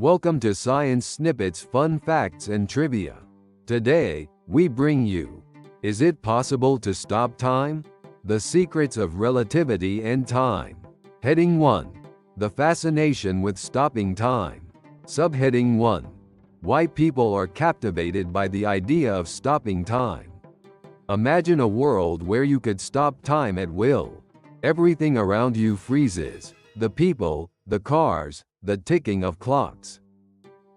Welcome to Science Snippets Fun Facts and Trivia. Today, we bring you, is it possible to stop time? The secrets of relativity and time. Heading 1. The fascination with stopping time. Subheading 1. Why people are captivated by the idea of stopping time. Imagine a world where you could stop time at will. Everything around you freezes. The people, the cars, the ticking of clocks.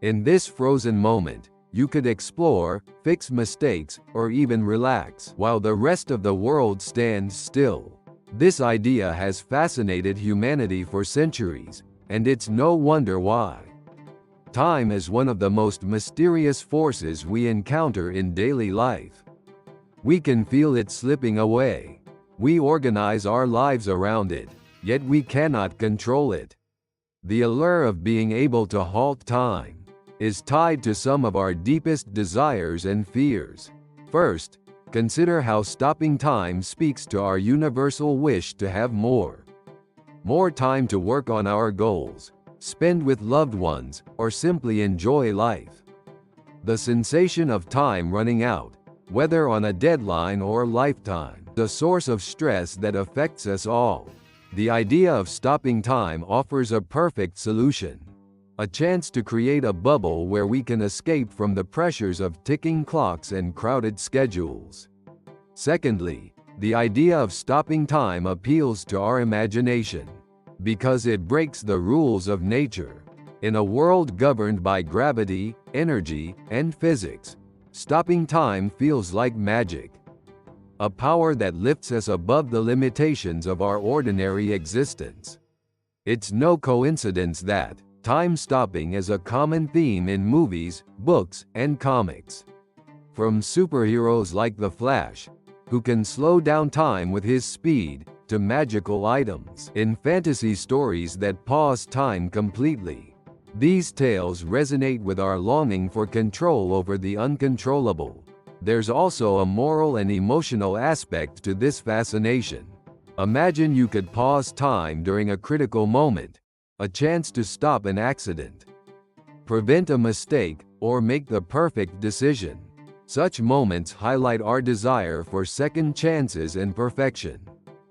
In this frozen moment, you could explore, fix mistakes, or even relax, while the rest of the world stands still. This idea has fascinated humanity for centuries, and it's no wonder why. Time is one of the most mysterious forces we encounter in daily life. We can feel it slipping away. We organize our lives around it, yet we cannot control it. The allure of being able to halt time is tied to some of our deepest desires and fears. First, consider how stopping time speaks to our universal wish to have more. More time to work on our goals, spend with loved ones, or simply enjoy life. The sensation of time running out, whether on a deadline or lifetime, is a source of stress that affects us all. The idea of stopping time offers a perfect solution. A chance to create a bubble where we can escape from the pressures of ticking clocks and crowded schedules. Secondly, the idea of stopping time appeals to our imagination, because it breaks the rules of nature. In a world governed by gravity, energy, and physics, stopping time feels like magic. A power that lifts us above the limitations of our ordinary existence. It's no coincidence that time stopping is a common theme in movies, books, and comics. From superheroes like the Flash, who can slow down time with his speed, to magical items in fantasy stories that pause time completely. These tales resonate with our longing for control over the uncontrollable. There's also a moral and emotional aspect to this fascination. Imagine you could pause time during a critical moment, a chance to stop an accident, prevent a mistake, or make the perfect decision. Such moments highlight our desire for second chances and perfection.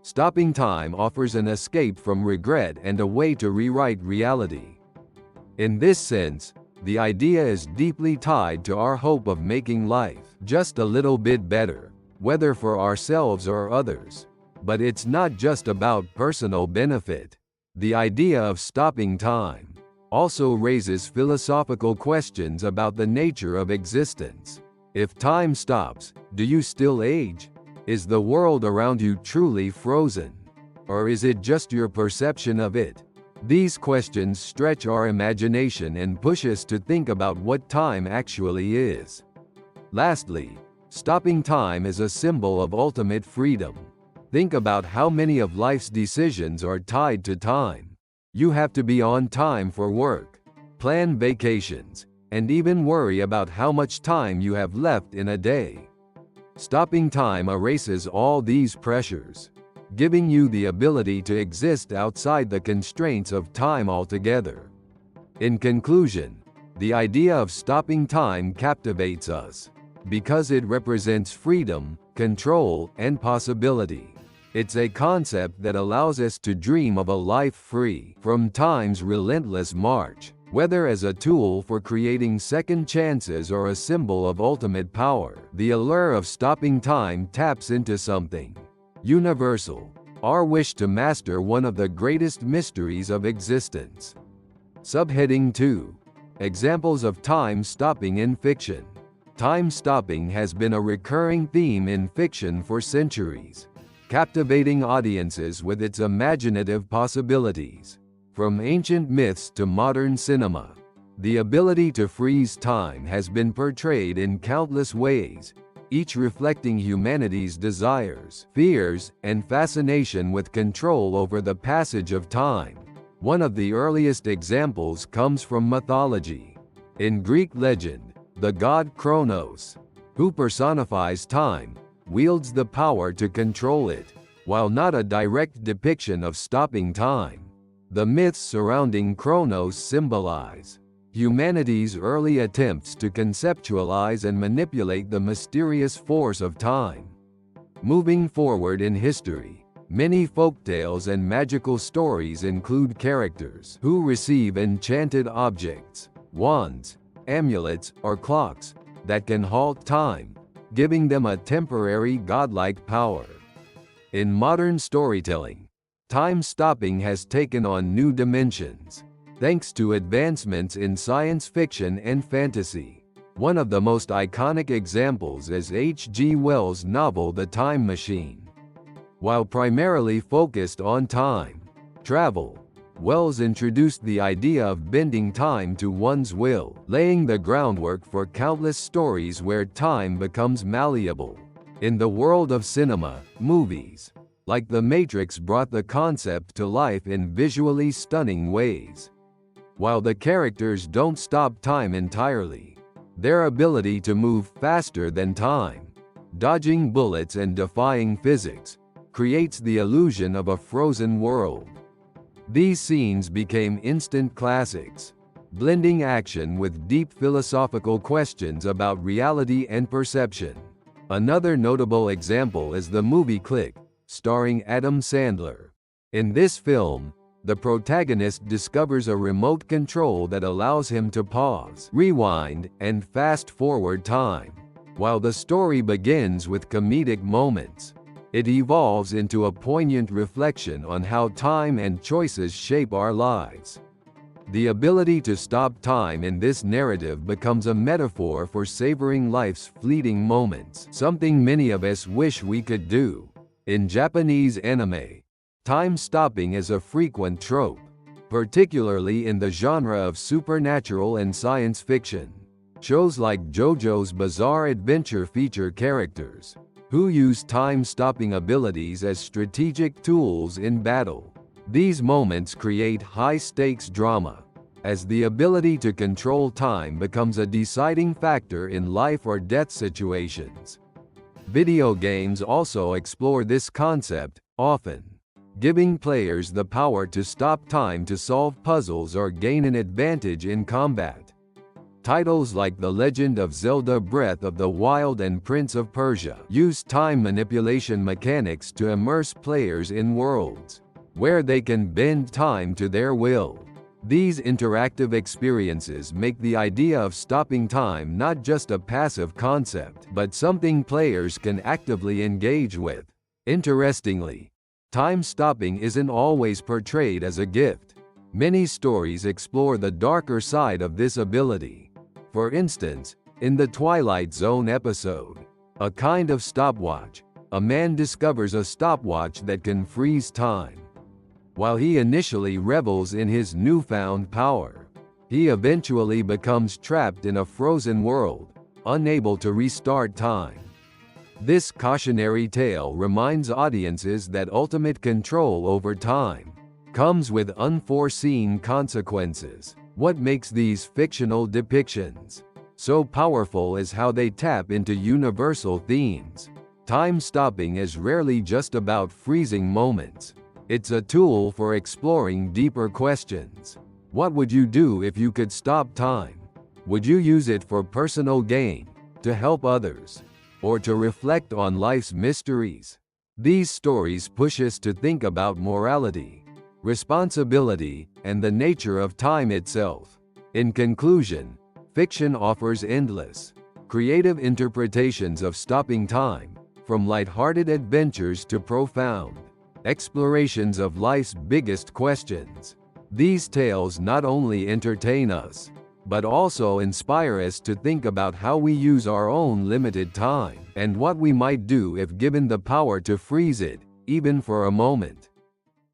Stopping time offers an escape from regret and a way to rewrite reality. In this sense, the idea is deeply tied to our hope of making life just a little bit better, whether for ourselves or others. But it's not just about personal benefit. The idea of stopping time also raises philosophical questions about the nature of existence. If time stops, do you still age? Is the world around you truly frozen? Or is it just your perception of it? These questions stretch our imagination and push us to think about what time actually is. Lastly, stopping time is a symbol of ultimate freedom. Think about how many of life's decisions are tied to time. You have to be on time for work, plan vacations, and even worry about how much time you have left in a day. Stopping time erases all these pressures, giving you the ability to exist outside the constraints of time altogether. In conclusion, the idea of stopping time captivates us because it represents freedom, control, and possibility. It's a concept that allows us to dream of a life free from time's relentless march, whether as a tool for creating second chances or a symbol of ultimate power. The allure of stopping time taps into something universal, our wish to master one of the greatest mysteries of existence. Subheading 2. Examples of time stopping in fiction. Time stopping has been a recurring theme in fiction for centuries, captivating audiences with its imaginative possibilities. From ancient myths to modern cinema, the ability to freeze time has been portrayed in countless ways, each reflecting humanity's desires, fears, and fascination with control over the passage of time. One of the earliest examples comes from mythology. In Greek legend, the god Kronos, who personifies time, wields the power to control it. While not a direct depiction of stopping time, the myths surrounding Kronos symbolize humanity's early attempts to conceptualize and manipulate the mysterious force of time. Moving forward in history, many folktales and magical stories include characters who receive enchanted objects, wands, amulets, or clocks that can halt time, giving them a temporary godlike power. In modern storytelling, time stopping has taken on new dimensions, thanks to advancements in science fiction and fantasy. One of the most iconic examples is H.G. Wells' novel The Time Machine. While primarily focused on time travel, Wells introduced the idea of bending time to one's will, laying the groundwork for countless stories where time becomes malleable. In the world of cinema, movies like The Matrix brought the concept to life in visually stunning ways. While the characters don't stop time entirely, their ability to move faster than time, dodging bullets and defying physics, creates the illusion of a frozen world. These scenes became instant classics, blending action with deep philosophical questions about reality and perception. Another notable example is the movie Click, starring Adam Sandler. In this film, the protagonist discovers a remote control that allows him to pause, rewind, and fast-forward time. While the story begins with comedic moments, it evolves into a poignant reflection on how time and choices shape our lives. The ability to stop time in this narrative becomes a metaphor for savoring life's fleeting moments, something many of us wish we could do. In Japanese anime, time stopping is a frequent trope, particularly in the genre of supernatural and science fiction. Shows like JoJo's Bizarre Adventure feature characters who use time-stopping abilities as strategic tools in battle. These moments create high-stakes drama, as the ability to control time becomes a deciding factor in life or death situations. Video games also explore this concept, often giving players the power to stop time to solve puzzles or gain an advantage in combat. Titles like The Legend of Zelda: Breath of the Wild and Prince of Persia use time manipulation mechanics to immerse players in worlds where they can bend time to their will. These interactive experiences make the idea of stopping time not just a passive concept, but something players can actively engage with. Interestingly, time stopping isn't always portrayed as a gift. Many stories explore the darker side of this ability. For instance, in the Twilight Zone episode, A Kind of Stopwatch, a man discovers a stopwatch that can freeze time. While he initially revels in his newfound power, he eventually becomes trapped in a frozen world, unable to restart time. This cautionary tale reminds audiences that ultimate control over time comes with unforeseen consequences. What makes these fictional depictions so powerful is how they tap into universal themes. Time stopping is rarely just about freezing moments. It's a tool for exploring deeper questions. What would you do if you could stop time? Would you use it for personal gain, to help others, or to reflect on life's mysteries? These stories push us to think about morality, responsibility, and the nature of time itself. In conclusion, fiction offers endless, creative interpretations of stopping time, from lighthearted adventures to profound explorations of life's biggest questions. These tales not only entertain us, but also inspire us to think about how we use our own limited time, and what we might do if given the power to freeze it, even for a moment.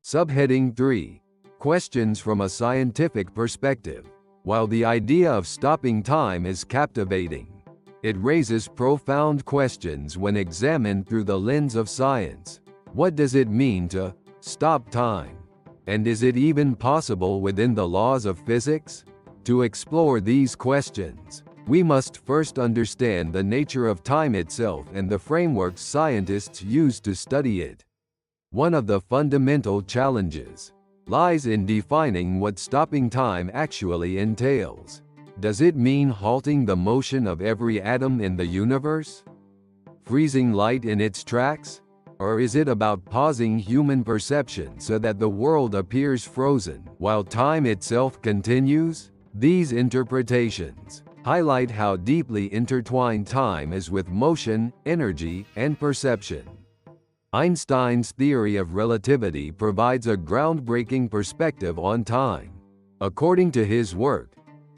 Subheading 3. Questions from a scientific perspective. While the idea of stopping time is captivating, it raises profound questions when examined through the lens of science. What does it mean to stop time? And is it even possible within the laws of physics? To explore these questions, we must first understand the nature of time itself and the frameworks scientists use to study it. One of the fundamental challenges lies in defining what stopping time actually entails. Does it mean halting the motion of every atom in the universe? Freezing light in its tracks? Or is it about pausing human perception so that the world appears frozen while time itself continues? These interpretations highlight how deeply intertwined time is with motion, energy, and perception. Einstein's theory of relativity provides a groundbreaking perspective on time. According to his work,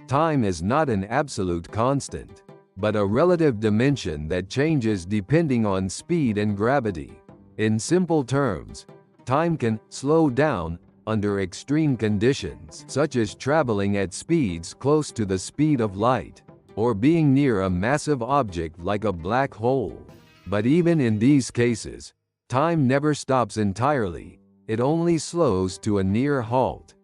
time is not an absolute constant, but a relative dimension that changes depending on speed and gravity. In simple terms, time can slow down under extreme conditions, such as traveling at speeds close to the speed of light, or being near a massive object like a black hole. But even in these cases, time never stops entirely, it only slows to a near halt.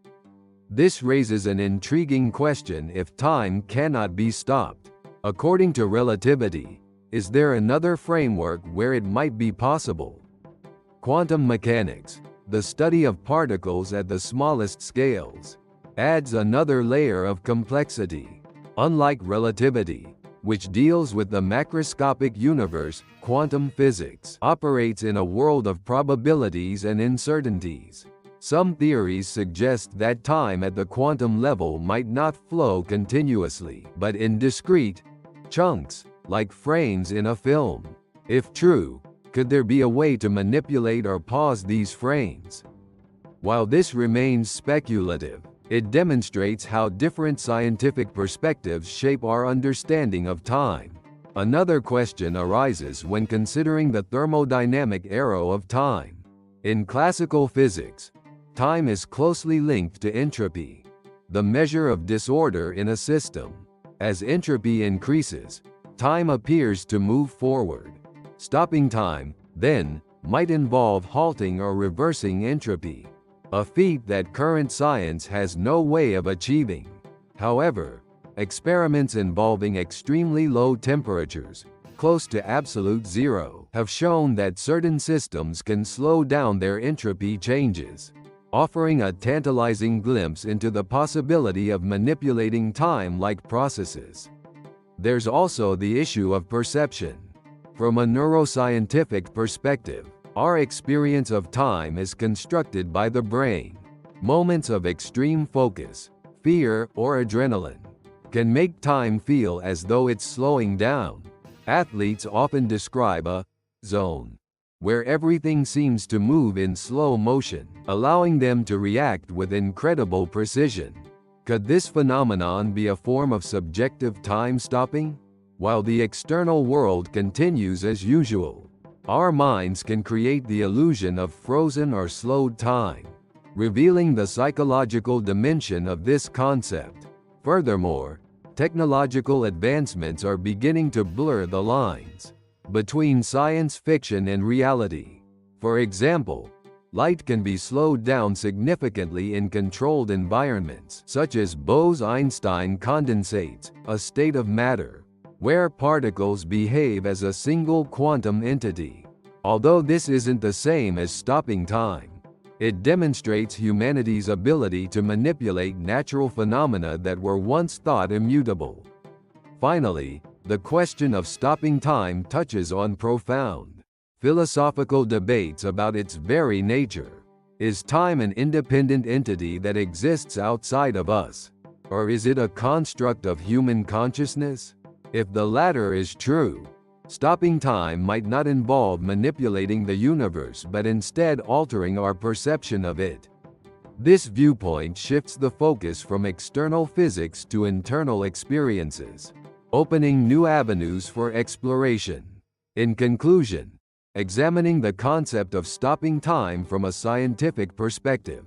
This raises an intriguing question: if time cannot be stopped, according to relativity, is there another framework where it might be possible? Quantum mechanics, the study of particles at the smallest scales, adds another layer of complexity. Unlike relativity, which deals with the macroscopic universe, quantum physics operates in a world of probabilities and uncertainties. Some theories suggest that time at the quantum level might not flow continuously, but in discrete chunks, like frames in a film. If true, could there be a way to manipulate or pause these frames? While this remains speculative, it demonstrates how different scientific perspectives shape our understanding of time. Another question arises when considering the thermodynamic arrow of time. In classical physics, time is closely linked to entropy, the measure of disorder in a system. As entropy increases, time appears to move forward. Stopping time, then, might involve halting or reversing entropy, a feat that current science has no way of achieving. However, experiments involving extremely low temperatures, close to absolute zero, have shown that certain systems can slow down their entropy changes, offering a tantalizing glimpse into the possibility of manipulating time-like processes. There's also the issue of perception. From a neuroscientific perspective, our experience of time is constructed by the brain. Moments of extreme focus, fear, or adrenaline can make time feel as though it's slowing down. Athletes often describe a zone where everything seems to move in slow motion, allowing them to react with incredible precision. Could this phenomenon be a form of subjective time stopping? While the external world continues as usual, our minds can create the illusion of frozen or slowed time, revealing the psychological dimension of this concept. Furthermore, technological advancements are beginning to blur the lines between science fiction and reality. For example, light can be slowed down significantly in controlled environments, such as Bose-Einstein condensates, a state of matter where particles behave as a single quantum entity. Although this isn't the same as stopping time, it demonstrates humanity's ability to manipulate natural phenomena that were once thought immutable. Finally, the question of stopping time touches on profound philosophical debates about its very nature. Is time an independent entity that exists outside of us? Or is it a construct of human consciousness? If the latter is true, stopping time might not involve manipulating the universe but instead altering our perception of it. This viewpoint shifts the focus from external physics to internal experiences, opening new avenues for exploration. In conclusion, examining the concept of stopping time from a scientific perspective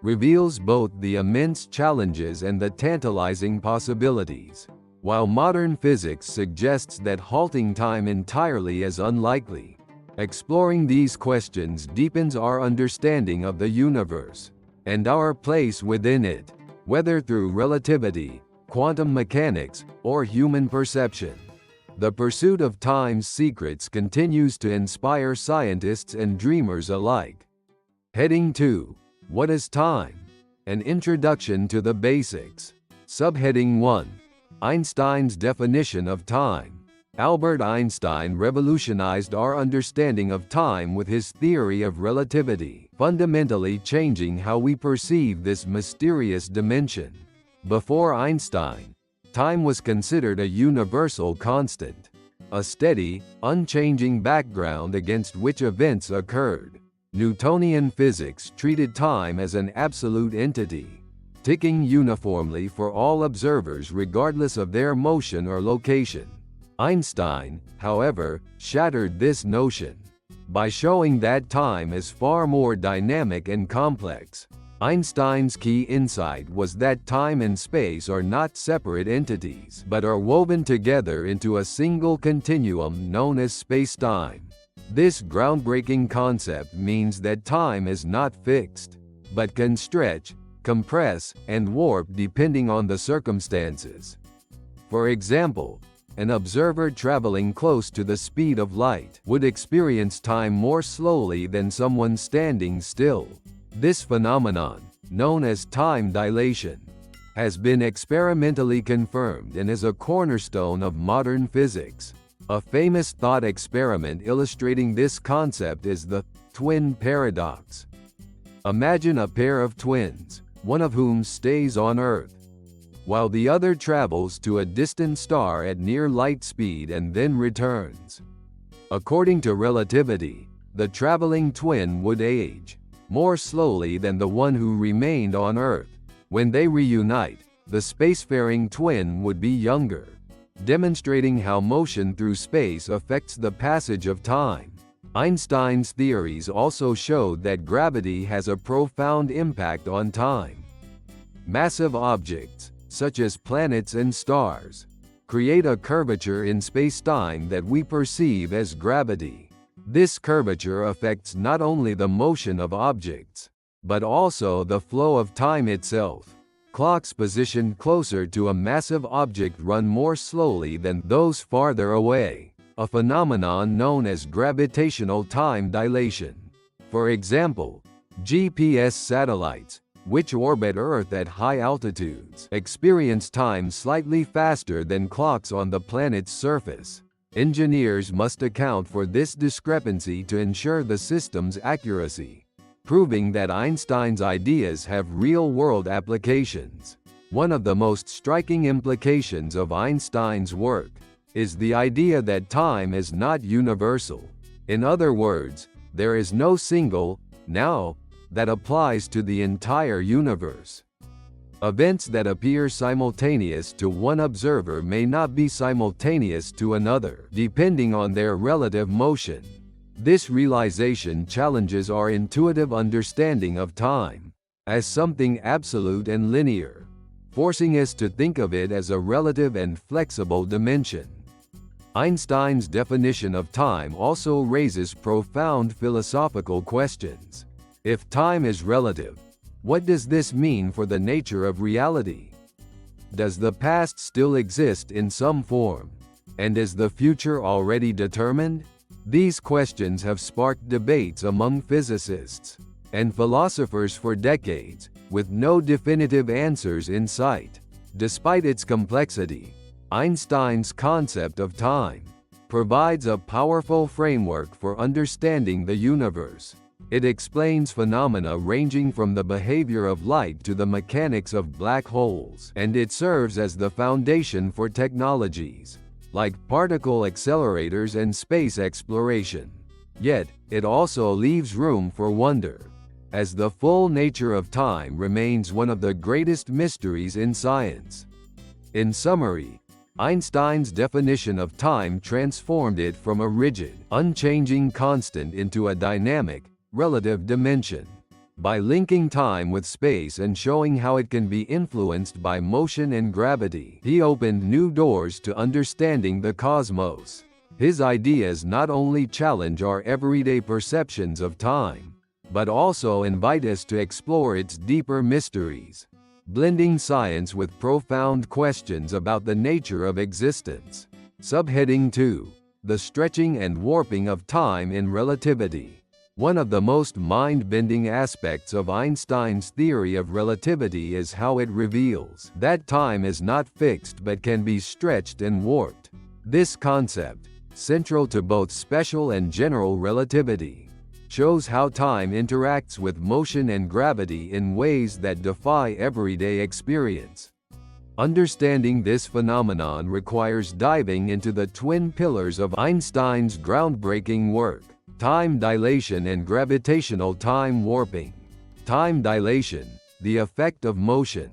reveals both the immense challenges and the tantalizing possibilities. While modern physics suggests that halting time entirely is unlikely, exploring these questions deepens our understanding of the universe and our place within it, whether through relativity, quantum mechanics, or human perception. The pursuit of time's secrets continues to inspire scientists and dreamers alike. Heading 2. What is time? An introduction to the basics. Subheading 1. Einstein's definition of time. Albert Einstein revolutionized our understanding of time with his theory of relativity, fundamentally changing how we perceive this mysterious dimension. Before Einstein, time was considered a universal constant, a steady, unchanging background against which events occurred. Newtonian physics treated time as an absolute entity, ticking uniformly for all observers regardless of their motion or location. Einstein, however, shattered this notion. By showing that time is far more dynamic and complex, Einstein's key insight was that time and space are not separate entities but are woven together into a single continuum known as space-time. This groundbreaking concept means that time is not fixed, but can stretch, compress, and warp depending on the circumstances. For example, an observer traveling close to the speed of light would experience time more slowly than someone standing still. This phenomenon, known as time dilation, has been experimentally confirmed and is a cornerstone of modern physics. A famous thought experiment illustrating this concept is the twin paradox. Imagine a pair of twins, one of whom stays on Earth, while the other travels to a distant star at near light speed and then returns. According to relativity, the traveling twin would age more slowly than the one who remained on Earth. When they reunite, the spacefaring twin would be younger, demonstrating how motion through space affects the passage of time. Einstein's theories also showed that gravity has a profound impact on time. Massive objects, such as planets and stars, create a curvature in space-time that we perceive as gravity. This curvature affects not only the motion of objects, but also the flow of time itself. Clocks positioned closer to a massive object run more slowly than those farther away, a phenomenon known as gravitational time dilation. For example, GPS satellites, which orbit Earth at high altitudes, experience time slightly faster than clocks on the planet's surface. Engineers must account for this discrepancy to ensure the system's accuracy, proving that Einstein's ideas have real-world applications. One of the most striking implications of Einstein's work is the idea that time is not universal. In other words, there is no single now that applies to the entire universe. Events that appear simultaneous to one observer may not be simultaneous to another, depending on their relative motion. This realization challenges our intuitive understanding of time as something absolute and linear, forcing us to think of it as a relative and flexible dimension. Einstein's definition of time also raises profound philosophical questions. If time is relative, what does this mean for the nature of reality? Does the past still exist in some form? And is the future already determined? These questions have sparked debates among physicists and philosophers for decades, with no definitive answers in sight. Despite its complexity, Einstein's concept of time provides a powerful framework for understanding the universe. It explains phenomena ranging from the behavior of light to the mechanics of black holes, and it serves as the foundation for technologies like particle accelerators and space exploration. Yet, it also leaves room for wonder, as the full nature of time remains one of the greatest mysteries in science. In summary, Einstein's definition of time transformed it from a rigid, unchanging constant into a dynamic, relative dimension. By linking time with space and showing how it can be influenced by motion and gravity, he opened new doors to understanding the cosmos. His ideas not only challenge our everyday perceptions of time, but also invite us to explore its deeper mysteries, blending science with profound questions about the nature of existence. Subheading 2: The stretching and warping of time in relativity. One of the most mind-bending aspects of Einstein's theory of relativity is how it reveals that time is not fixed but can be stretched and warped. This concept, central to both special and general relativity, shows how time interacts with motion and gravity in ways that defy everyday experience. Understanding this phenomenon requires diving into the twin pillars of Einstein's groundbreaking work: time dilation and gravitational time warping. Time dilation, the effect of motion.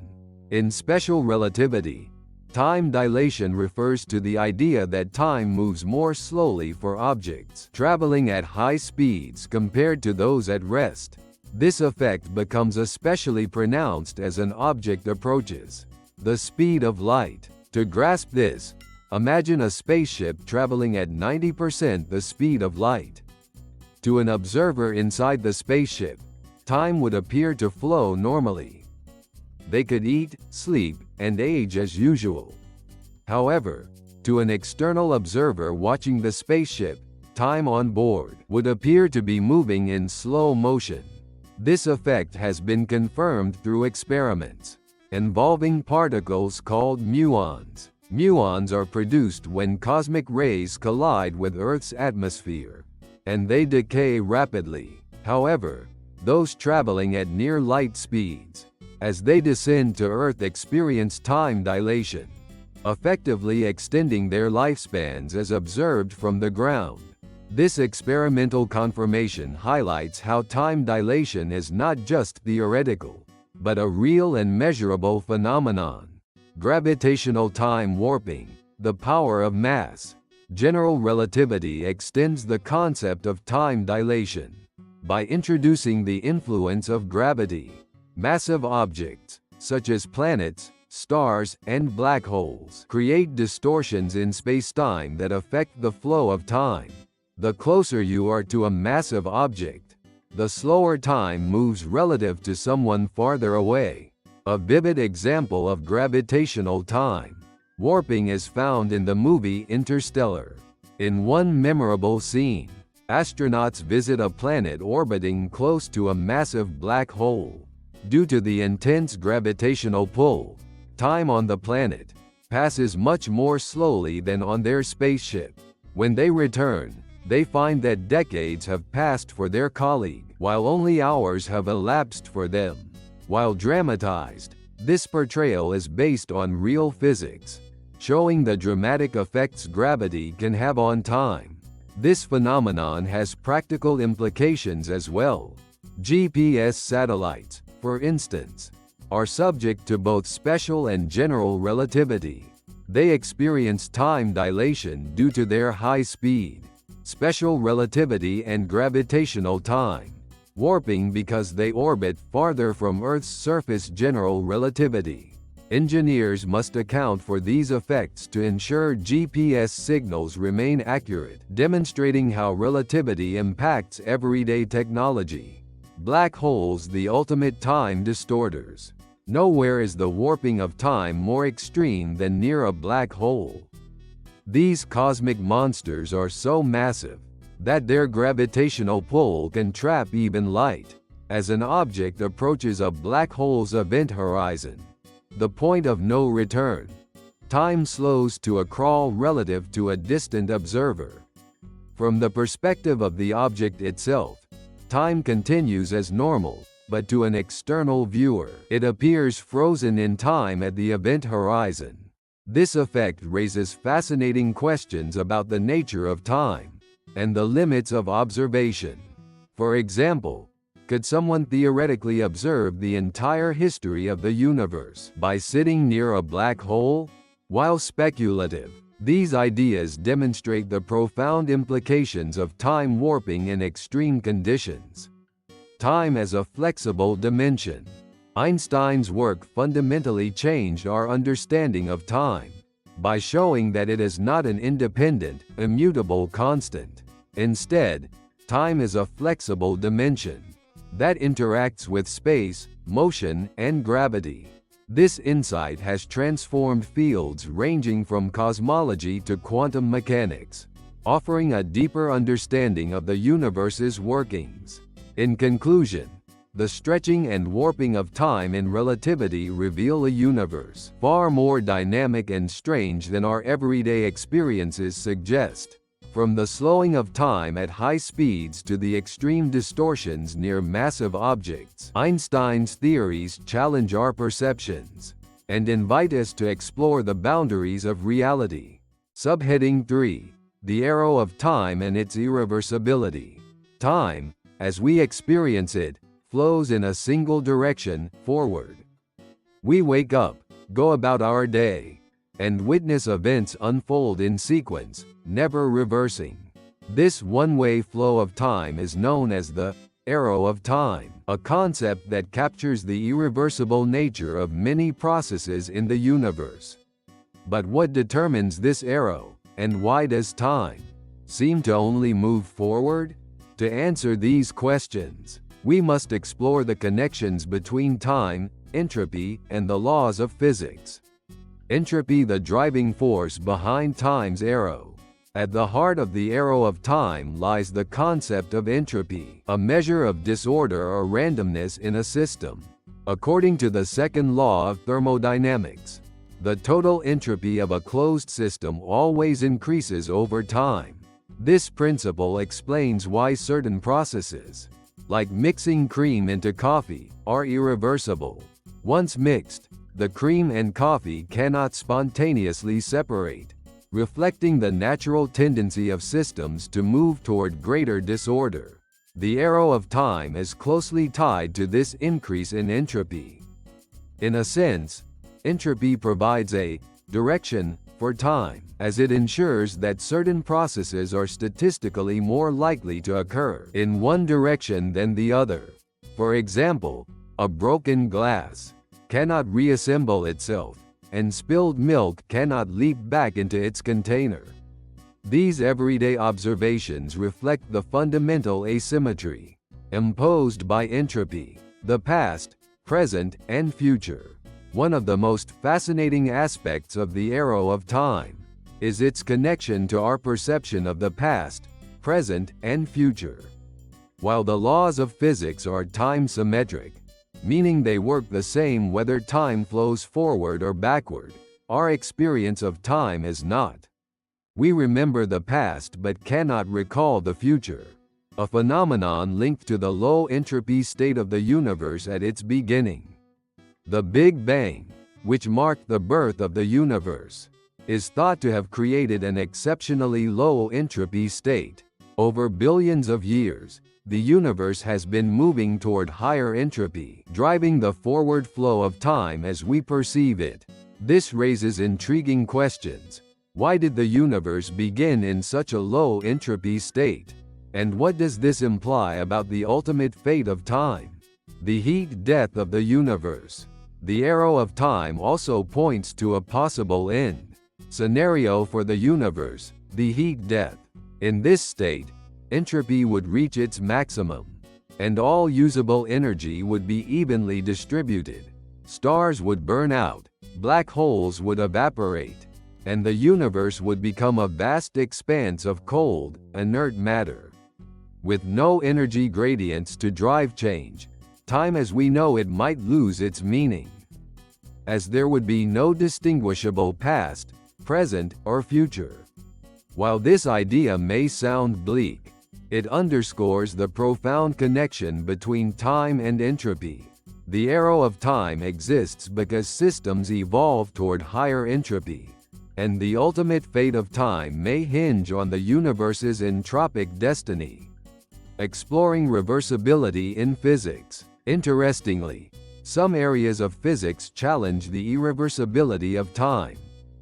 In special relativity, time dilation refers to the idea that time moves more slowly for objects traveling at high speeds compared to those at rest. This effect becomes especially pronounced as an object approaches the speed of light. To grasp this, imagine a spaceship traveling at 90% the speed of light. To an observer inside the spaceship, time would appear to flow normally. They could eat, sleep, and age as usual. However, to an external observer watching the spaceship, time on board would appear to be moving in slow motion. This effect has been confirmed through experiments involving particles called muons. Muons are produced when cosmic rays collide with Earth's atmosphere, and they decay rapidly. However, those traveling at near light speeds, as they descend to Earth, experience time dilation, effectively extending their lifespans as observed from the ground. This experimental confirmation highlights how time dilation is not just theoretical, but a real and measurable phenomenon. Gravitational time warping, the power of mass. General relativity extends the concept of time dilation by introducing the influence of gravity. Massive objects, such as planets, stars, and black holes, create distortions in spacetime that affect the flow of time. The closer you are to a massive object, the slower time moves relative to someone farther away. A vivid example of gravitational time warping is found in the movie Interstellar. In one memorable scene, astronauts visit a planet orbiting close to a massive black hole. Due to the intense gravitational pull, time on the planet passes much more slowly than on their spaceship. When they return, they find that decades have passed for their colleague, while only hours have elapsed for them. While dramatized, this portrayal is based on real physics, showing the dramatic effects gravity can have on time. This phenomenon has practical implications as well. GPS satellites, for instance, are subject to both special and general relativity. They experience time dilation due to their high speed, special relativity, and gravitational time warping because they orbit farther from Earth's surface. General relativity. Engineers must account for these effects to ensure GPS signals remain accurate, demonstrating how relativity impacts everyday technology. Black holes, the ultimate time distorters. Nowhere is the warping of time more extreme than near a black hole. These cosmic monsters are so massive that their gravitational pull can trap even light. As an object approaches a black hole's event horizon, the point of no return, time slows to a crawl relative to a distant observer. From the perspective of the object itself, time continues as normal, but to an external viewer, it appears frozen in time at the event horizon. This effect raises fascinating questions about the nature of time and the limits of observation. For example, could someone theoretically observe the entire history of the universe by sitting near a black hole? While speculative, these ideas demonstrate the profound implications of time warping in extreme conditions. Time as a flexible dimension. Einstein's work fundamentally changed our understanding of time by showing that it is not an independent, immutable constant. Instead, time is a flexible dimension that interacts with space, motion, and gravity. This insight has transformed fields ranging from cosmology to quantum mechanics. offering a deeper understanding of the universe's workings. In conclusion, the stretching and warping of time in relativity reveal a universe far more dynamic and strange than our everyday experiences suggest. From the slowing of time at high speeds to the extreme distortions near massive objects, Einstein's theories challenge our perceptions and invite us to explore the boundaries of reality. Subheading 3. The arrow of time and its irreversibility. Time, as we experience it, flows in a single direction, forward. We wake up, go about our day, and witness events unfold in sequence, never reversing. This one-way flow of time is known as the arrow of time, a concept that captures the irreversible nature of many processes in the universe. But what determines this arrow, and why does time seem to only move forward? To answer these questions, we must explore the connections between time, entropy, and the laws of physics. Entropy, the driving force behind time's arrow. At the heart of the arrow of time lies the concept of entropy, a measure of disorder or randomness in a system. According to the second law of thermodynamics, the total entropy of a closed system always increases over time. This principle explains why certain processes, like mixing cream into coffee, are irreversible. Once mixed, the cream and coffee cannot spontaneously separate, reflecting the natural tendency of systems to move toward greater disorder. The arrow of time is closely tied to this increase in entropy. In a sense, entropy provides a direction for time, as it ensures that certain processes are statistically more likely to occur in one direction than the other. For example, a broken glass cannot reassemble itself, and spilled milk cannot leap back into its container. These everyday observations reflect the fundamental asymmetry imposed by entropy. The past, present, and future. One of the most fascinating aspects of the arrow of time is its connection to our perception of the past, present, and future. While the laws of physics are time-symmetric, meaning they work the same whether time flows forward or backward, our experience of time is not. We remember the past but cannot recall the future, a phenomenon linked to the low entropy state of the universe at its beginning. The Big Bang, which marked the birth of the universe, is thought to have created an exceptionally low entropy state. Over billions of years, the universe has been moving toward higher entropy, driving the forward flow of time as we perceive it. This raises intriguing questions. Why did the universe begin in such a low entropy state? And what does this imply about the ultimate fate of time? The heat death of the universe. The arrow of time also points to a possible end scenario for the universe, the heat death. In this state, entropy would reach its maximum, and all usable energy would be evenly distributed. Stars would burn out, black holes would evaporate, and the universe would become a vast expanse of cold, inert matter. With no energy gradients to drive change, time as we know it might lose its meaning, as there would be no distinguishable past, present, or future. While this idea may sound bleak, it underscores the profound connection between time and entropy. The arrow of time exists because systems evolve toward higher entropy, and the ultimate fate of time may hinge on the universe's entropic destiny. Exploring reversibility in physics. Interestingly, some areas of physics challenge the irreversibility of time.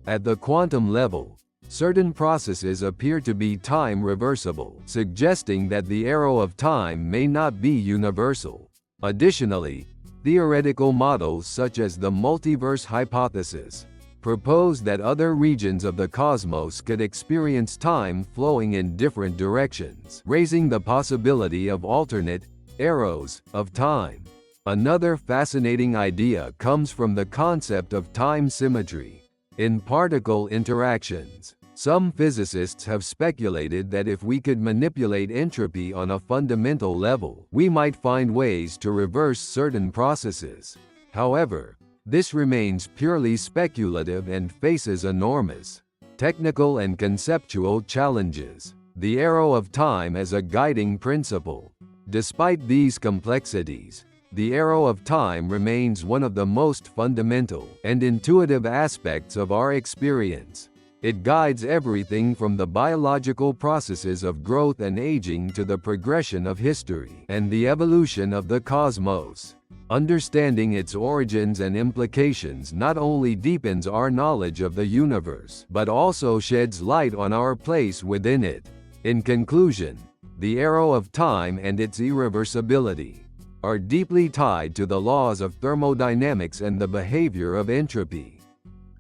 At the quantum level, certain processes appear to be time reversible, suggesting that the arrow of time may not be universal. Additionally, theoretical models such as the multiverse hypothesis propose that other regions of the cosmos could experience time flowing in different directions, raising the possibility of alternate arrows of time. Another fascinating idea comes from the concept of time symmetry. In particle interactions, Some physicists have speculated that if we could manipulate entropy on a fundamental level, we might find ways to reverse certain processes. However, this remains purely speculative and faces enormous technical and conceptual challenges. The arrow of time as a guiding principle. Despite these complexities, the arrow of time remains one of the most fundamental and intuitive aspects of our experience. It guides everything from the biological processes of growth and aging to the progression of history and the evolution of the cosmos. Understanding its origins and implications not only deepens our knowledge of the universe, but also sheds light on our place within it. In conclusion, the arrow of time and its irreversibility are deeply tied to the laws of thermodynamics and the behavior of entropy.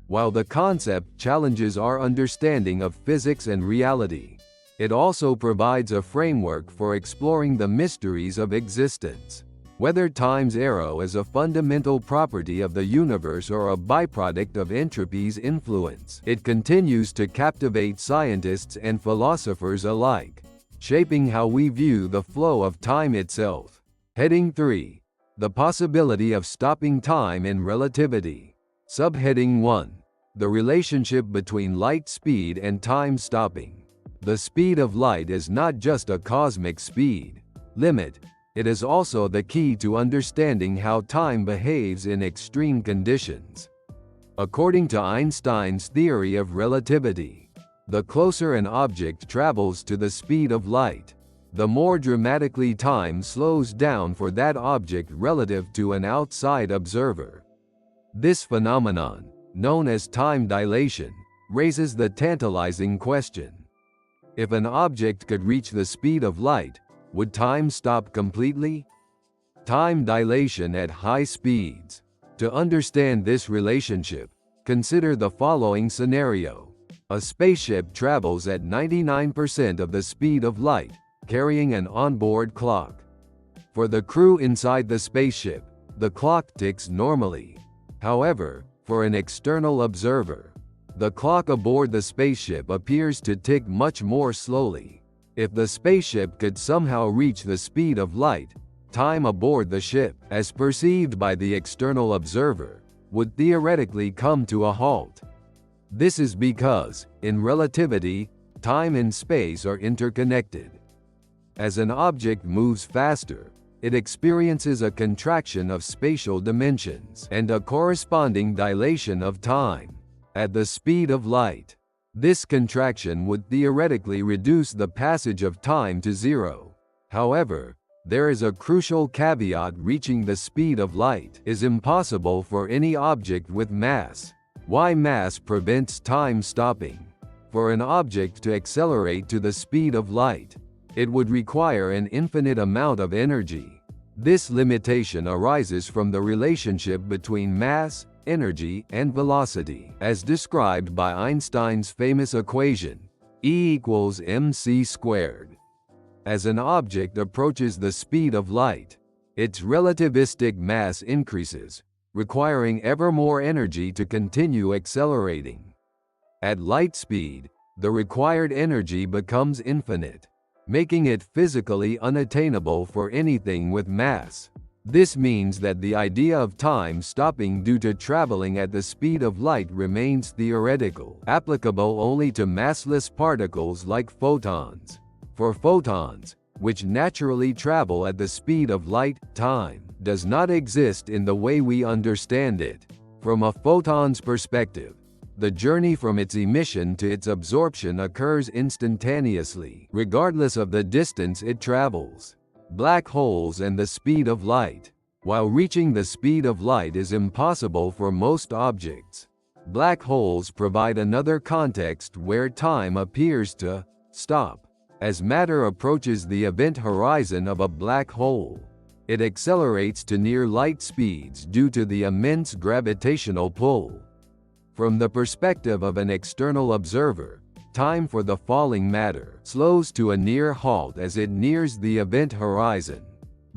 While the concept challenges our understanding of physics and reality, it also provides a framework for exploring the mysteries of existence. Whether time's arrow is a fundamental property of the universe or a byproduct of entropy's influence, it continues to captivate scientists and philosophers alike, shaping how we view the flow of time itself. Heading 3. The possibility of stopping time in relativity. Subheading 1. The relationship between light speed and time stopping. The speed of light is not just a cosmic speed limit, it is also the key to understanding how time behaves in extreme conditions. According to Einstein's theory of relativity, the closer an object travels to the speed of light, the more dramatically time slows down for that object relative to an outside observer. This phenomenon, known as time dilation, raises the tantalizing question: if an object could reach the speed of light, would time stop completely? Time dilation at high speeds. To understand this relationship, consider the following scenario. A spaceship travels at 99% of the speed of light, carrying an onboard clock. For the crew inside the spaceship, the clock ticks normally. However, for an external observer, the clock aboard the spaceship appears to tick much more slowly. If the spaceship could somehow reach the speed of light, time aboard the ship, as perceived by the external observer, would theoretically come to a halt. This is because, in relativity, time and space are interconnected. As an object moves faster, it experiences a contraction of spatial dimensions and a corresponding dilation of time. At the speed of light, this contraction would theoretically reduce the passage of time to zero. However, there is a crucial caveat: reaching the speed of light is impossible for any object with mass. Why mass prevents time stopping? For an object to accelerate to the speed of light, it would require an infinite amount of energy. This limitation arises from the relationship between mass, energy, and velocity, as described by Einstein's famous equation, E = mc². As an object approaches the speed of light, its relativistic mass increases, requiring ever more energy to continue accelerating. At light speed, the required energy becomes infinite, making it physically unattainable for anything with mass. This means that the idea of time stopping due to traveling at the speed of light remains theoretical, applicable only to massless particles like photons. For photons, which naturally travel at the speed of light, time does not exist in the way we understand it. From a photon's perspective, the journey from its emission to its absorption occurs instantaneously, regardless of the distance it travels. Black holes and the speed of light. While reaching the speed of light is impossible for most objects, black holes provide another context where time appears to stop. As matter approaches the event horizon of a black hole, it accelerates to near light speeds due to the immense gravitational pull. From the perspective of an external observer, time for the falling matter slows to a near halt as it nears the event horizon.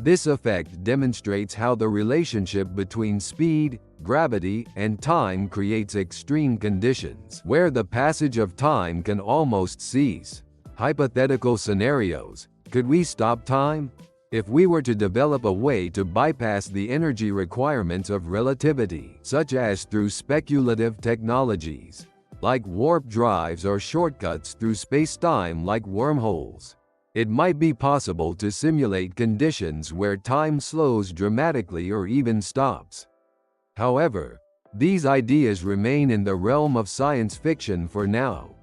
This effect demonstrates how the relationship between speed, gravity, and time creates extreme conditions where the passage of time can almost cease. Hypothetical scenarios: could we stop time? If we were to develop a way to bypass the energy requirements of relativity, such as through speculative technologies, like warp drives or shortcuts through space-time like wormholes, it might be possible to simulate conditions where time slows dramatically or even stops. However, these ideas remain in the realm of science fiction for now.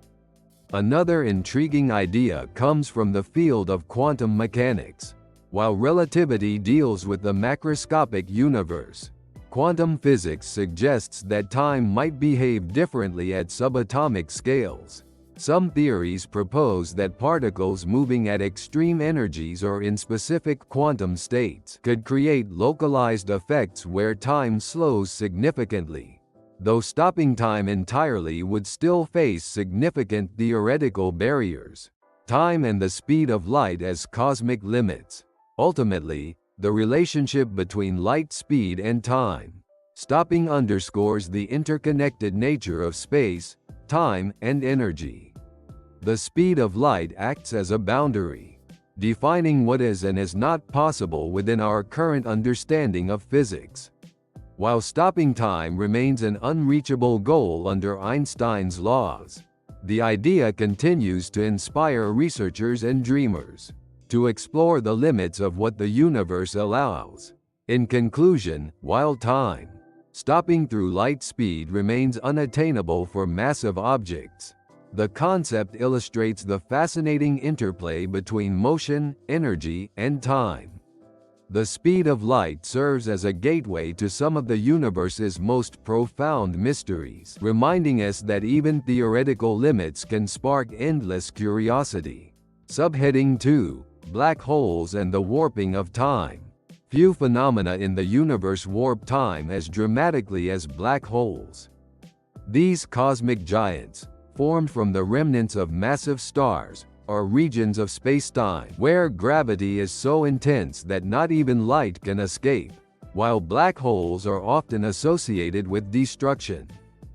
Another intriguing idea comes from the field of quantum mechanics. While relativity deals with the macroscopic universe, quantum physics suggests that time might behave differently at subatomic scales. Some theories propose that particles moving at extreme energies or in specific quantum states could create localized effects where time slows significantly, though stopping time entirely would still face significant theoretical barriers. Time and the speed of light as cosmic limits. Ultimately, the relationship between light speed and time stopping underscores the interconnected nature of space, time, and energy. The speed of light acts as a boundary, defining what is and is not possible within our current understanding of physics, while stopping time remains an unreachable goal under Einstein's laws. The idea continues to inspire researchers and dreamers to explore the limits of what the universe allows. In conclusion, while time stopping through light speed remains unattainable for massive objects, the concept illustrates the fascinating interplay between motion, energy, and time. The speed of light serves as a gateway to some of the universe's most profound mysteries, reminding us that even theoretical limits can spark endless curiosity. Subheading 2: Black holes and the warping of time. Few phenomena in the universe warp time as dramatically as black holes. These cosmic giants, formed from the remnants of massive stars, are regions of space-time where gravity is so intense that not even light can escape. While black holes are often associated with destruction,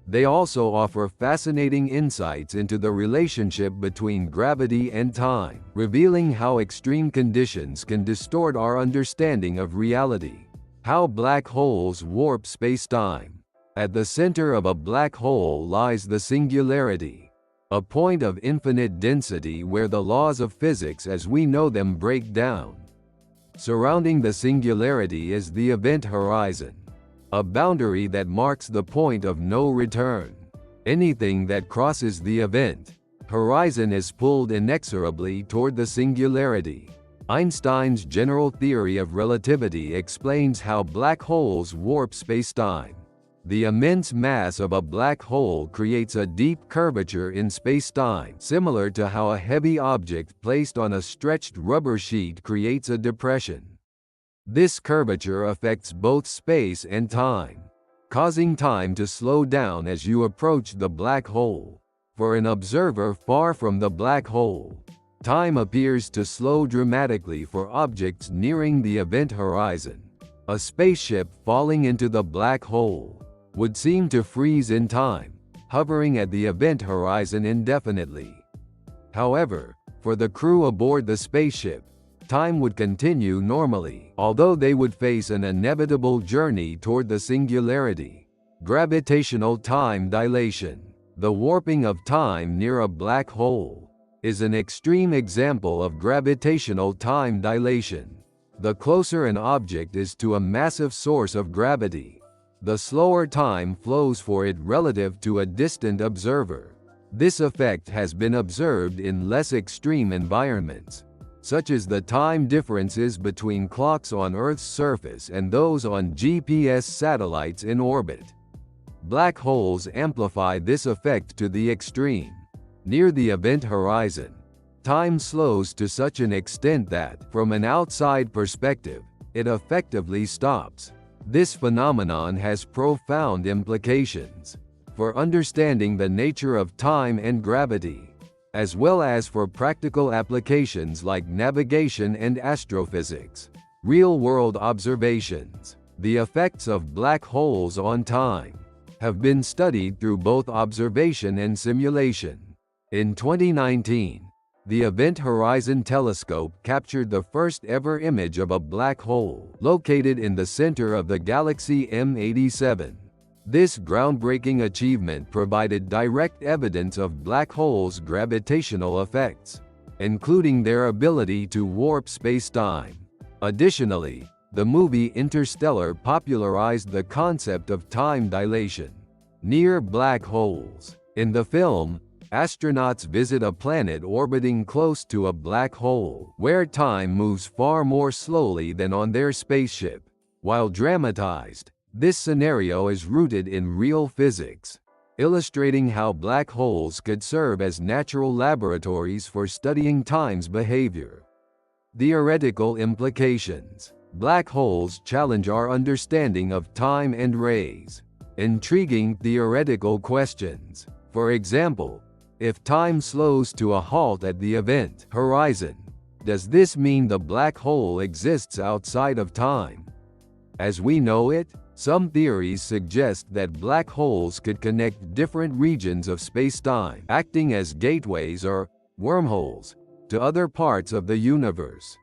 they also offer fascinating insights into the relationship between gravity and time, revealing how extreme conditions can distort our understanding of reality. How black holes warp space-time. At the center of a black hole lies the singularity, a point of infinite density where the laws of physics as we know them break down. Surrounding the singularity is the event horizon, a boundary that marks the point of no return. Anything that crosses the event horizon is pulled inexorably toward the singularity. Einstein's general theory of relativity explains how black holes warp space-time. The immense mass of a black hole creates a deep curvature in space-time, similar to how a heavy object placed on a stretched rubber sheet creates a depression. This curvature affects both space and time, causing time to slow down as you approach the black hole. For an observer far from the black hole, time appears to slow dramatically for objects nearing the event horizon. A spaceship falling into the black hole would seem to freeze in time, hovering at the event horizon indefinitely. However, for the crew aboard the spaceship, time would continue normally, although they would face an inevitable journey toward the singularity. Gravitational time dilation. The warping of time near a black hole is an extreme example of gravitational time dilation. The closer an object is to a massive source of gravity, the slower time flows for it relative to a distant observer. This effect has been observed in less extreme environments, such as the time differences between clocks on Earth's surface and those on GPS satellites in orbit. Black holes amplify this effect to the extreme. Near the event horizon, time slows to such an extent that, from an outside perspective, it effectively stops. This phenomenon has profound implications for understanding the nature of time and gravity, as well as for practical applications like navigation and astrophysics. Real-world observations. The effects of black holes on time have been studied through both observation and simulation. In 2019, the Event Horizon Telescope captured the first-ever image of a black hole located in the center of the galaxy M87. This groundbreaking achievement provided direct evidence of black holes' gravitational effects, including their ability to warp space-time. Additionally, the movie Interstellar popularized the concept of time dilation. Near black holes. In the film, astronauts visit a planet orbiting close to a black hole, where time moves far more slowly than on their spaceship. While dramatized, this scenario is rooted in real physics, illustrating how black holes could serve as natural laboratories for studying time's behavior. Theoretical implications. Black holes challenge our understanding of time and raise intriguing theoretical questions. For example, if time slows to a halt at the event horizon, does this mean the black hole exists outside of time as we know it? Some theories suggest that black holes could connect different regions of spacetime, acting as gateways or wormholes to other parts of the universe.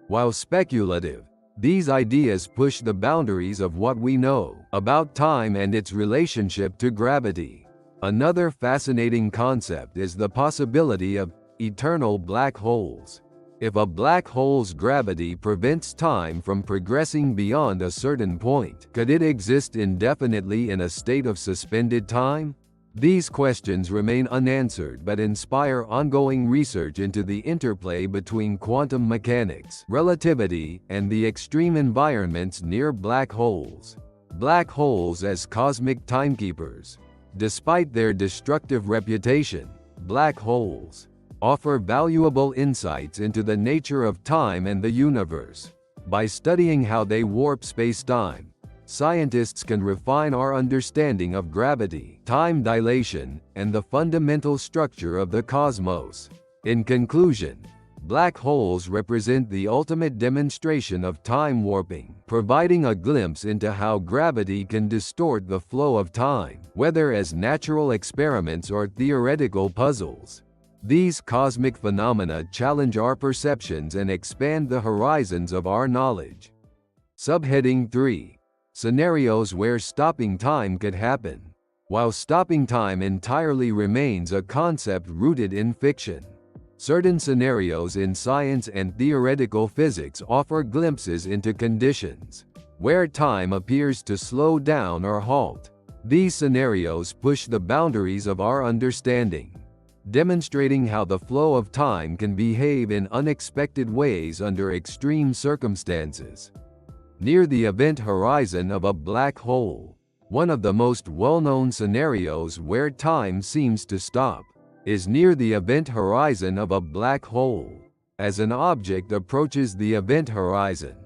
While speculative, these ideas push the boundaries of what we know about time and its relationship to gravity. Another fascinating concept is the possibility of eternal black holes. If a black hole's gravity prevents time from progressing beyond a certain point, could it exist indefinitely in a state of suspended time? These questions remain unanswered but inspire ongoing research into the interplay between quantum mechanics, relativity, and the extreme environments near black holes. Black holes as cosmic timekeepers. Despite their destructive reputation, black holes offer valuable insights into the nature of time and the universe. By studying how they warp space-time, scientists can refine our understanding of gravity, time dilation, and the fundamental structure of the cosmos. In conclusion, black holes represent the ultimate demonstration of time warping, providing a glimpse into how gravity can distort the flow of time, whether as natural experiments or theoretical puzzles. These cosmic phenomena challenge our perceptions and expand the horizons of our knowledge. Subheading 3. Scenarios where stopping time could happen. While stopping time entirely remains a concept rooted in fiction, certain scenarios in science and theoretical physics offer glimpses into conditions where time appears to slow down or halt. These scenarios push the boundaries of our understanding, demonstrating how the flow of time can behave in unexpected ways under extreme circumstances. Near the event horizon of a black hole, one of the most well-known scenarios where time seems to stop is near the event horizon of a black hole. As an object approaches the event horizon,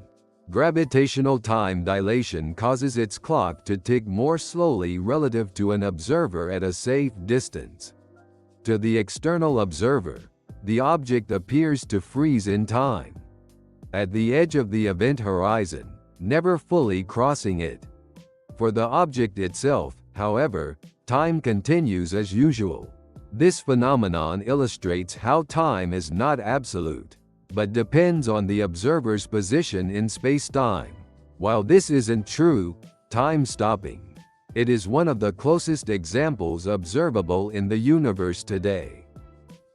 gravitational time dilation causes its clock to tick more slowly relative to an observer at a safe distance. To the external observer, the object appears to freeze in time at the edge of the event horizon, never fully crossing it. For the object itself, however, time continues as usual. This phenomenon illustrates how time is not absolute, but depends on the observer's position in space-time. While this isn't true, time stopping, it is one of the closest examples observable in the universe today.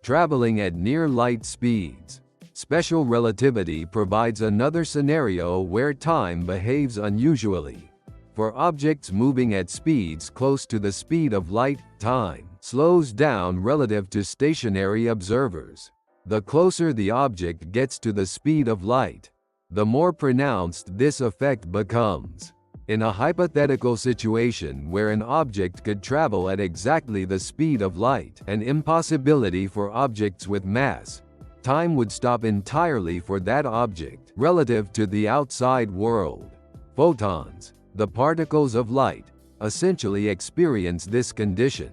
Traveling at near light speeds. Special relativity provides another scenario where time behaves unusually. For objects moving at speeds close to the speed of light, time slows down relative to stationary observers. The closer the object gets to the speed of light, the more pronounced this effect becomes. In a hypothetical situation where an object could travel at exactly the speed of light, an impossibility for objects with mass, time would stop entirely for that object relative to the outside world. Photons, the particles of light, essentially experience this condition.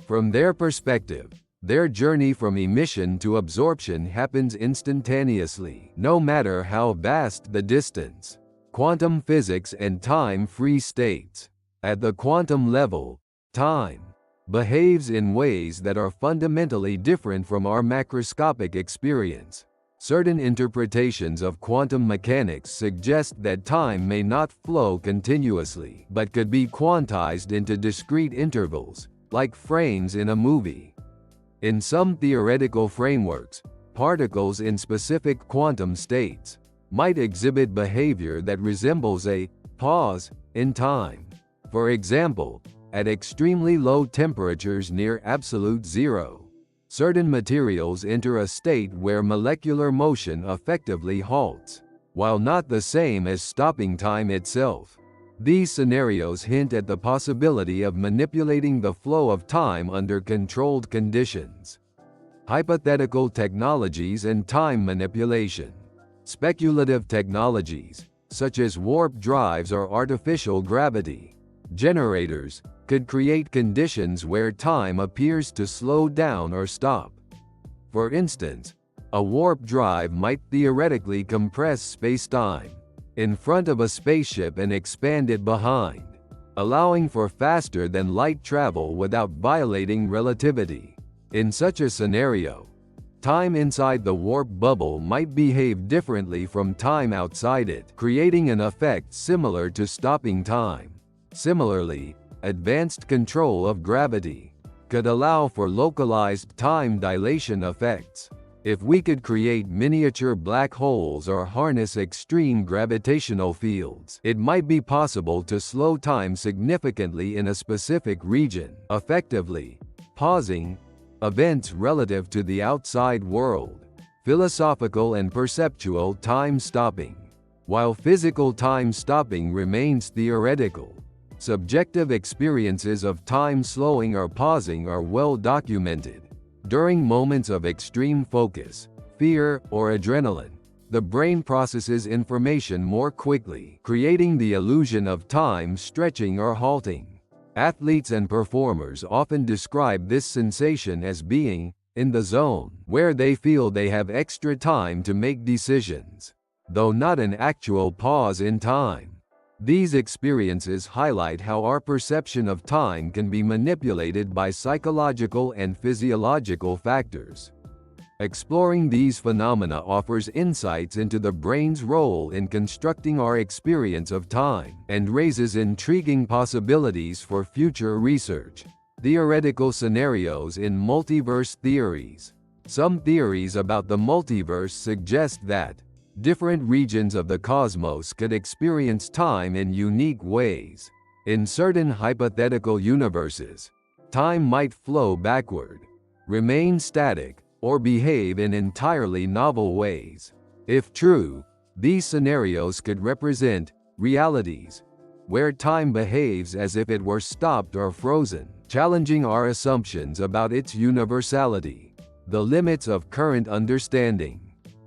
From their perspective, Their journey from emission to absorption happens instantaneously, no matter how vast the distance. Quantum physics and time-free states. At the quantum level, time behaves in ways that are fundamentally different from our macroscopic experience. Certain interpretations of quantum mechanics suggest that time may not flow continuously, but could be quantized into discrete intervals, like frames in a movie. In some theoretical frameworks, particles in specific quantum states might exhibit behavior that resembles a pause in time. For example, at extremely low temperatures near absolute zero, certain materials enter a state where molecular motion effectively halts, while not the same as stopping time itself. These scenarios hint at the possibility of manipulating the flow of time under controlled conditions. Hypothetical technologies and time manipulation. Speculative technologies, such as warp drives or artificial gravity generators, could create conditions where time appears to slow down or stop. For instance, a warp drive might theoretically compress space-time in front of a spaceship and expand it behind, allowing for faster-than-light travel without violating relativity. In such a scenario, time inside the warp bubble might behave differently from time outside it, creating an effect similar to stopping time. Similarly, advanced control of gravity could allow for localized time dilation effects. If we could create miniature black holes or harness extreme gravitational fields, it might be possible to slow time significantly in a specific region, effectively pausing events relative to the outside world. Philosophical and perceptual time stopping. While physical time stopping remains theoretical, subjective experiences of time slowing or pausing are well documented. During moments of extreme focus, fear, or adrenaline, the brain processes information more quickly, creating the illusion of time stretching or halting. Athletes and performers often describe this sensation as being in the zone, where they feel they have extra time to make decisions, though not an actual pause in time. These experiences highlight how our perception of time can be manipulated by psychological and physiological factors. Exploring these phenomena offers insights into the brain's role in constructing our experience of time and raises intriguing possibilities for future research. Theoretical scenarios in multiverse theories. Some theories about the multiverse suggest that different regions of the cosmos could experience time in unique ways. In certain hypothetical universes, time might flow backward, remain static, or behave in entirely novel ways. If true, these scenarios could represent realities where time behaves as if it were stopped or frozen, challenging our assumptions about its universality. The limits of current understanding.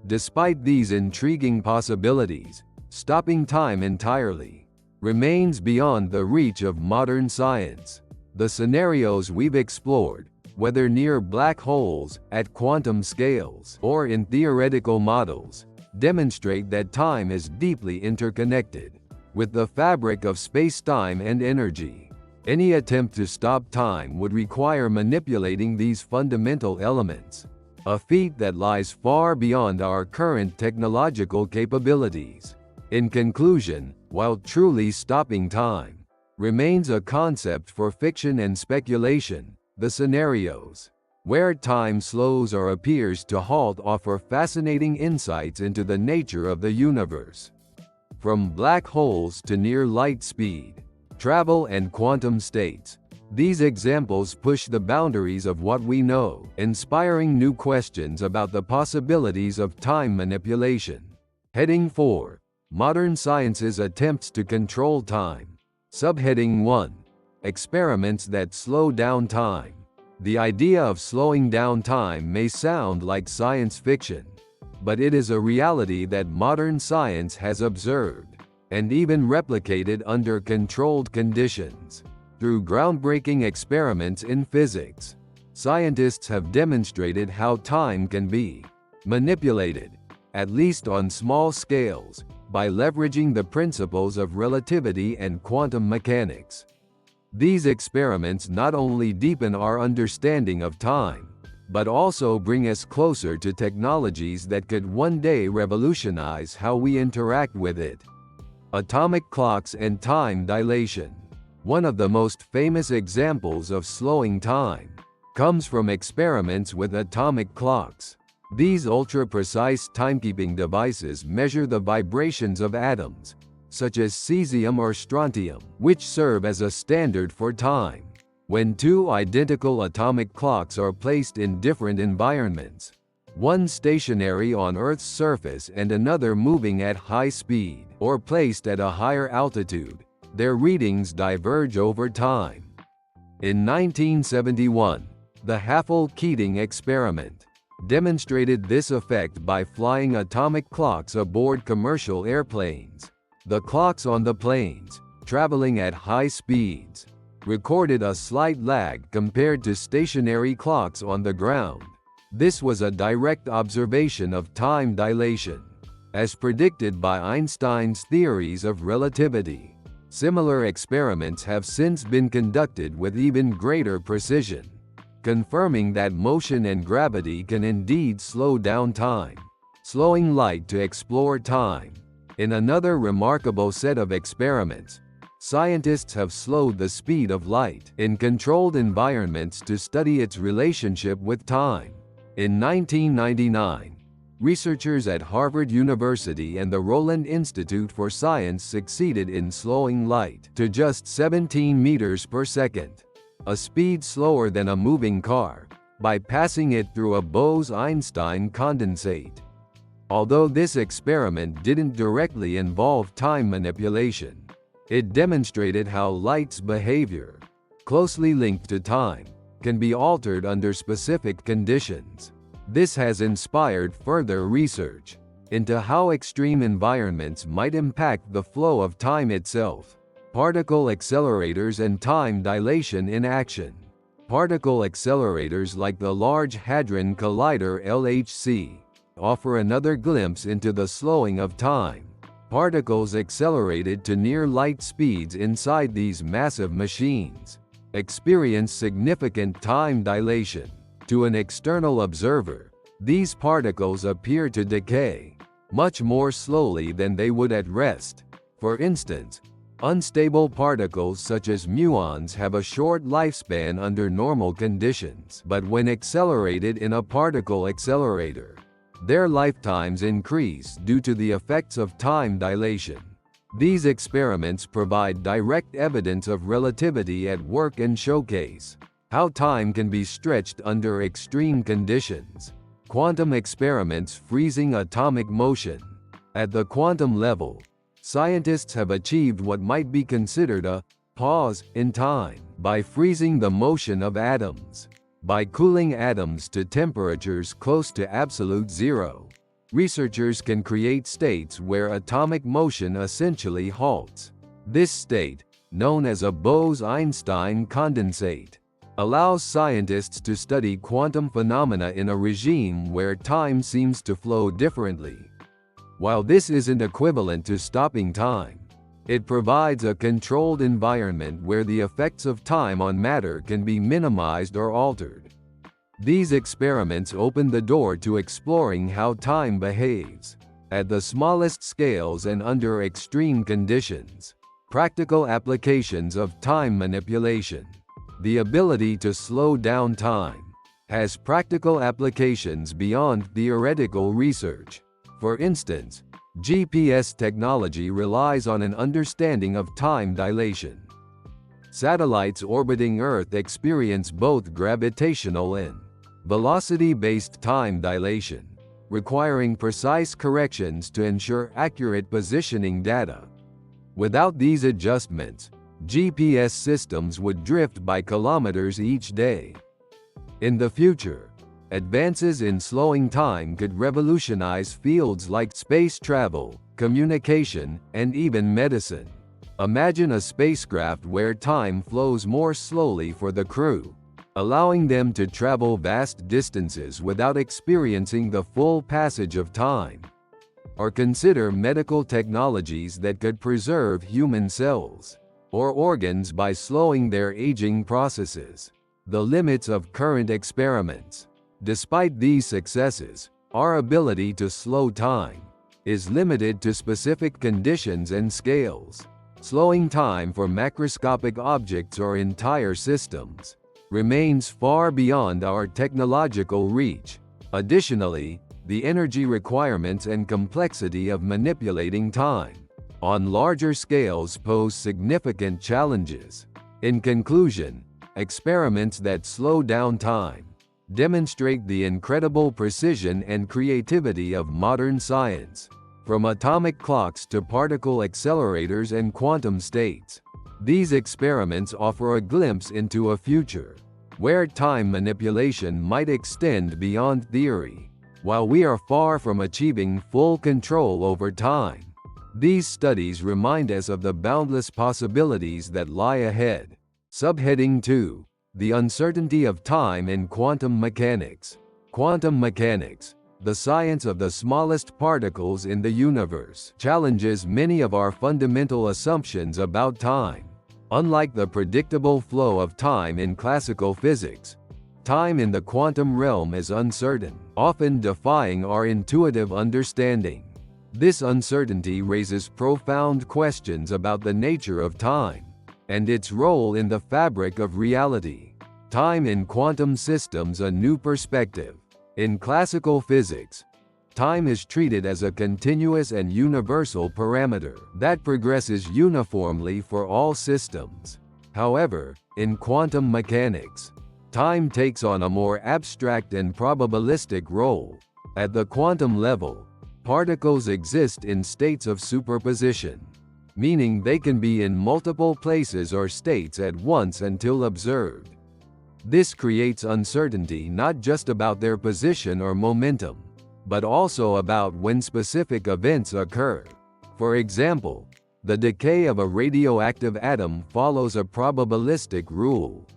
Despite these intriguing possibilities, stopping time entirely remains beyond the reach of modern science. The scenarios we've explored, whether near black holes, at quantum scales, or in theoretical models, demonstrate that time is deeply interconnected with the fabric of space-time and energy. Any attempt to stop time would require manipulating these fundamental elements, a feat that lies far beyond our current technological capabilities. In conclusion, while truly stopping time remains a concept for fiction and speculation, the scenarios where time slows or appears to halt offer fascinating insights into the nature of the universe. From black holes to near light speed, travel and quantum states, these examples push the boundaries of what we know, inspiring new questions about the possibilities of time manipulation. Heading 4. Modern Science's Attempts to Control Time. Subheading 1. Experiments that slow down time. The idea of slowing down time may sound like science fiction, but it is a reality that modern science has observed, and even replicated under controlled conditions. Through groundbreaking experiments in physics, Scientists have demonstrated how time can be manipulated, at least on small scales, by leveraging the principles of relativity and quantum mechanics. These experiments not only deepen our understanding of time, but also bring us closer to technologies that could one day revolutionize how we interact with it. Atomic clocks and time dilation. One of the most famous examples of slowing time comes from experiments with atomic clocks. These ultra-precise timekeeping devices measure the vibrations of atoms, such as cesium or strontium, which serve as a standard for time. When two identical atomic clocks are placed in different environments, one stationary on Earth's surface and another moving at high speed, or placed at a higher altitude, their readings diverge over time. In 1971, the Haffel-Keating experiment demonstrated this effect by flying atomic clocks aboard commercial airplanes. The clocks on the planes, traveling at high speeds, recorded a slight lag compared to stationary clocks on the ground. This was a direct observation of time dilation, as predicted by Einstein's theories of relativity. Similar experiments have since been conducted with even greater precision, confirming that motion and gravity can indeed slow down time, slowing light to explore time. In another remarkable set of experiments, scientists have slowed the speed of light in controlled environments to study its relationship with time. In 1999, researchers at Harvard University and the Roland Institute for Science succeeded in slowing light to just 17 meters per second, a speed slower than a moving car, by passing it through a Bose-Einstein condensate. Although this experiment didn't directly involve time manipulation, it demonstrated how light's behavior, closely linked to time, can be altered under specific conditions. This has inspired further research into how extreme environments might impact the flow of time itself. Particle accelerators and time dilation in action. Particle accelerators like the Large Hadron Collider (LHC) offer another glimpse into the slowing of time. Particles accelerated to near light speeds inside these massive machines experience significant time dilation. To an external observer, these particles appear to decay much more slowly than they would at rest. For instance, unstable particles such as muons have a short lifespan under normal conditions, but when accelerated in a particle accelerator, their lifetimes increase due to the effects of time dilation. These experiments provide direct evidence of relativity at work and showcase how time can be stretched under extreme conditions. Quantum experiments freezing atomic motion. At the quantum level, scientists have achieved what might be considered a pause in time by freezing the motion of atoms. By cooling atoms to temperatures close to absolute zero, researchers can create states where atomic motion essentially halts. This state, known as a Bose-Einstein condensate, allows scientists to study quantum phenomena in a regime where time seems to flow differently. While this isn't equivalent to stopping time, it provides a controlled environment where the effects of time on matter can be minimized or altered. These experiments open the door to exploring how time behaves at the smallest scales and under extreme conditions. Practical applications of time manipulation. The ability to slow down time has practical applications beyond theoretical research. For instance, GPS technology relies on an understanding of time dilation. Satellites orbiting Earth experience both gravitational and velocity-based time dilation, requiring precise corrections to ensure accurate positioning data. Without these adjustments, GPS systems would drift by kilometers each day. In the future, advances in slowing time could revolutionize fields like space travel, communication, and even medicine. Imagine a spacecraft where time flows more slowly for the crew, allowing them to travel vast distances without experiencing the full passage of time. Or consider medical technologies that could preserve human cells or organs by slowing their aging processes. The limits of current experiments. Despite these successes, our ability to slow time is limited to specific conditions and scales. Slowing time for macroscopic objects or entire systems remains far beyond our technological reach. Additionally, the energy requirements and complexity of manipulating time on larger scales pose significant challenges. In conclusion, experiments that slow down time demonstrate the incredible precision and creativity of modern science. From atomic clocks to particle accelerators and quantum states, these experiments offer a glimpse into a future where time manipulation might extend beyond theory. While we are far from achieving full control over time, these studies remind us of the boundless possibilities that lie ahead. Subheading 2. The uncertainty of time in quantum mechanics. Quantum mechanics, the science of the smallest particles in the universe, challenges many of our fundamental assumptions about time. Unlike the predictable flow of time in classical physics, time in the quantum realm is uncertain, often defying our intuitive understanding. This uncertainty raises profound questions about the nature of time and its role in the fabric of reality. Time in quantum systems, a new perspective. In classical physics, time is treated as a continuous and universal parameter that progresses uniformly for all systems. However, in quantum mechanics, time takes on a more abstract and probabilistic role. At the quantum level, particles exist in states of superposition, meaning they can be in multiple places or states at once until observed. This creates uncertainty not just about their position or momentum, but also about when specific events occur. For example, the decay of a radioactive atom follows a probabilistic rule.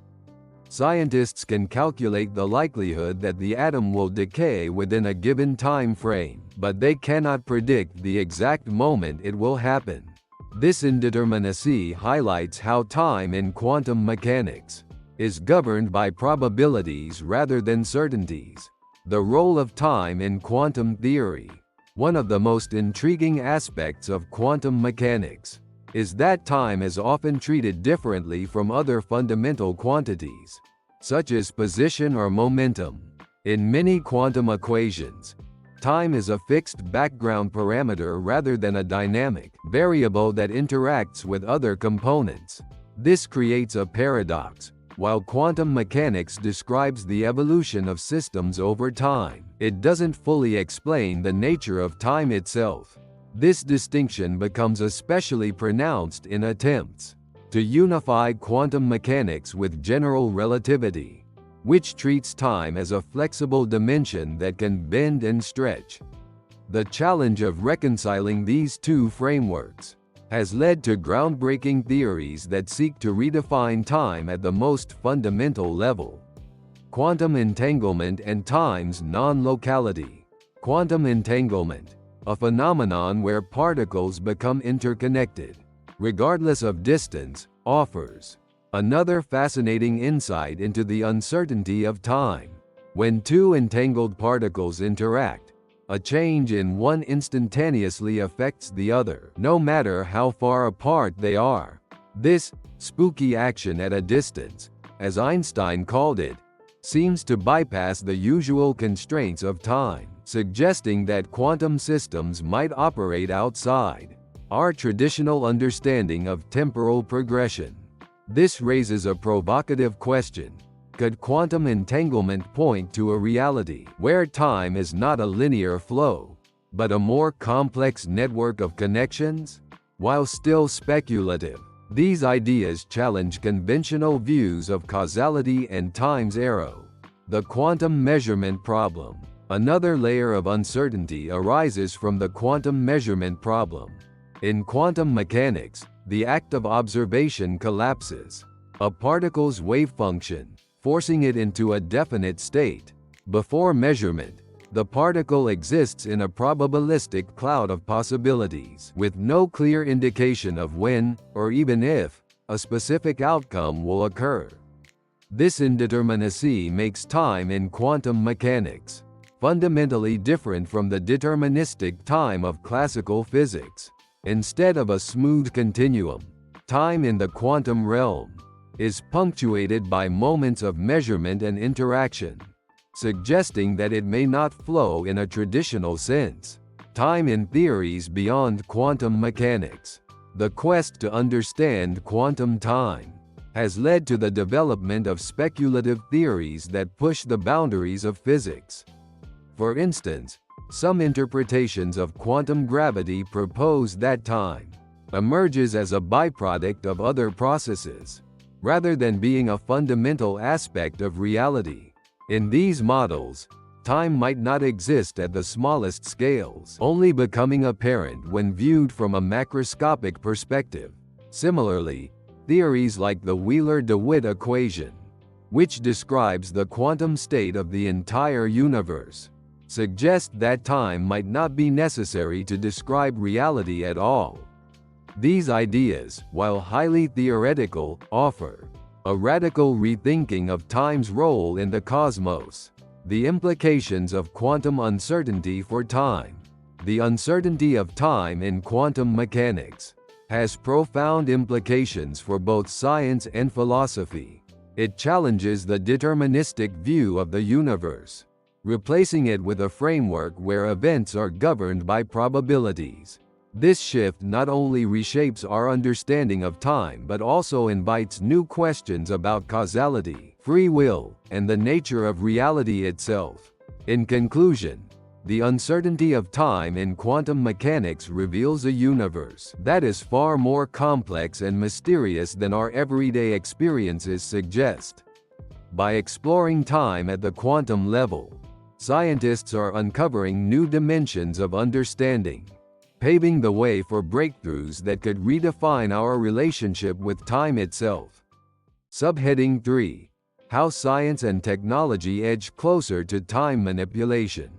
Scientists can calculate the likelihood that the atom will decay within a given time frame, but they cannot predict the exact moment it will happen. This indeterminacy highlights how time in quantum mechanics is governed by probabilities rather than certainties. The role of time in quantum theory. One of the most intriguing aspects of quantum mechanics is that time is often treated differently from other fundamental quantities, such as position or momentum. In many quantum equations, time is a fixed background parameter rather than a dynamic variable that interacts with other components. This creates a paradox. While quantum mechanics describes the evolution of systems over time, it doesn't fully explain the nature of time itself. This distinction becomes especially pronounced in attempts to unify quantum mechanics with general relativity, which treats time as a flexible dimension that can bend and stretch. The challenge of reconciling these two frameworks has led to groundbreaking theories that seek to redefine time at the most fundamental level. Quantum entanglement and time's non-locality. Quantum entanglement, a phenomenon where particles become interconnected, regardless of distance, offers another fascinating insight into the uncertainty of time. When two entangled particles interact, a change in one instantaneously affects the other, no matter how far apart they are. This spooky action at a distance, as Einstein called it, seems to bypass the usual constraints of time, suggesting that quantum systems might operate outside our traditional understanding of temporal progression. This raises a provocative question. Could quantum entanglement point to a reality where time is not a linear flow, but a more complex network of connections? While still speculative, these ideas challenge conventional views of causality and time's arrow. The quantum measurement problem. Another layer of uncertainty arises from the quantum measurement problem. In quantum mechanics, the act of observation collapses. A particle's wave function, forcing it into a definite state. Before measurement, the particle exists in a probabilistic cloud of possibilities, with no clear indication of when, or even if, a specific outcome will occur. This indeterminacy makes time in quantum mechanics fundamentally different from the deterministic time of classical physics. Instead of a smooth continuum, time in the quantum realm is punctuated by moments of measurement and interaction, suggesting that it may not flow in a traditional sense. Time in theories beyond quantum mechanics. The quest to understand quantum time has led to the development of speculative theories that push the boundaries of physics. For instance, some interpretations of quantum gravity propose that time emerges as a byproduct of other processes, rather than being a fundamental aspect of reality. In these models, time might not exist at the smallest scales, only becoming apparent when viewed from a macroscopic perspective. Similarly, theories like the Wheeler-DeWitt equation, which describes the quantum state of the entire universe, suggest that time might not be necessary to describe reality at all. These ideas, while highly theoretical, offer a radical rethinking of time's role in the cosmos. The implications of quantum uncertainty for time. The uncertainty of time in quantum mechanics has profound implications for both science and philosophy. It challenges the deterministic view of the universe, replacing it with a framework where events are governed by probabilities. This shift not only reshapes our understanding of time but also invites new questions about causality, free will, and the nature of reality itself. In conclusion, the uncertainty of time in quantum mechanics reveals a universe that is far more complex and mysterious than our everyday experiences suggest. By exploring time at the quantum level, scientists are uncovering new dimensions of understanding, paving the way for breakthroughs that could redefine our relationship with time itself. Subheading 3: How Science and Technology Edge Closer to Time Manipulation.